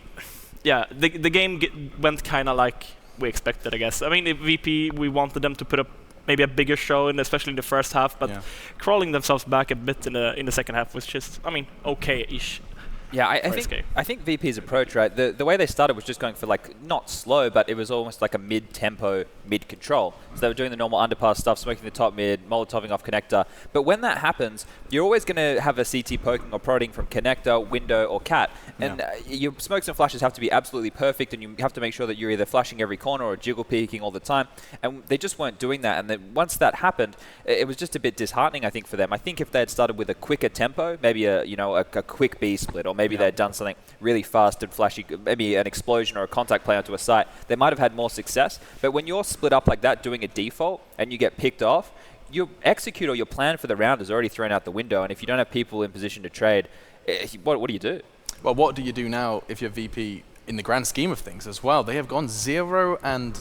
yeah, the game went kind of like we expected, I guess. I mean, the VP, we wanted them to put up maybe a bigger show, especially in the first half, but crawling themselves back a bit in the second half was just, I mean, okay-ish. Yeah, I think VP's approach, right, the way they started was just going for, like, not slow, but it was almost like a mid-tempo, mid-control. So they were doing the normal underpass stuff, smoking the top mid, molotoving off connector. But when that happens, you're always going to have a CT poking or prodding from connector, window, or cat. And your smokes and flashes have to be absolutely perfect, and you have to make sure that you're either flashing every corner or jiggle peeking all the time. And they just weren't doing that. And then once that happened, it was just a bit disheartening, I think, for them. I think if they had started with a quicker tempo, maybe a quick B split, or maybe they'd done something really fast and flashy, maybe an explosion or a contact play onto a site, they might have had more success. But when you're split up like that doing a default and you get picked off, your execute or your plan for the round is already thrown out the window. And if you don't have people in position to trade, what do you do? Well, what do you do now if you're VP in the grand scheme of things as well. They have gone 0-2. An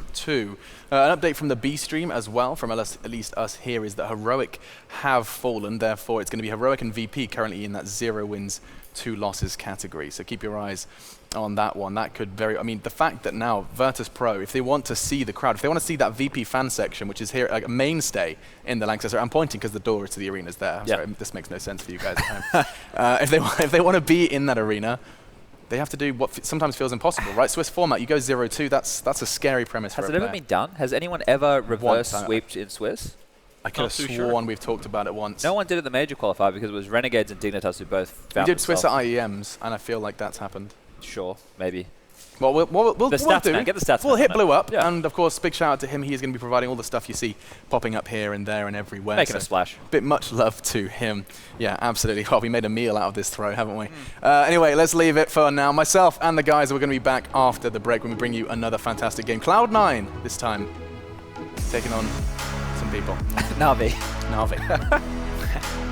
update from the B stream as well, from at least us here, is that Heroic have fallen. Therefore, it's going to be Heroic and VP currently in that 0 wins, 2 losses category. So keep your eyes on that one. That could I mean, the fact that now Virtus.pro, if they want to see the crowd, if they want to see that VP fan section, which is here like a mainstay in the Lanxess Arena, I'm pointing because the door to the arena is there. I'm sorry, this makes no sense for you guys at home. If they want to be in that arena, they have to do what sometimes feels impossible, right? Swiss format, you go 0-2, that's a scary premise for a player. Has it ever been done? Has anyone ever reverse sweeped in Swiss? I could have sworn we've talked about it once. No one did it at the major qualifier because it was Renegades and Dignitas who both found We did Swiss at IEMs, and I feel like that's happened. Sure, maybe. Well, we'll the stats, do. Man. Get the stats. We'll hit Blue up, and of course, big shout out to him. He is going to be providing all the stuff you see popping up here and there and everywhere. Making a splash. Bit much love to him. Yeah, absolutely. Well, we made a meal out of this throw, haven't we? Anyway, let's leave it for now. Myself and the guys are going to be back after the break when we bring you another fantastic game. Cloud9 this time, taking on some people. Navi. Navi.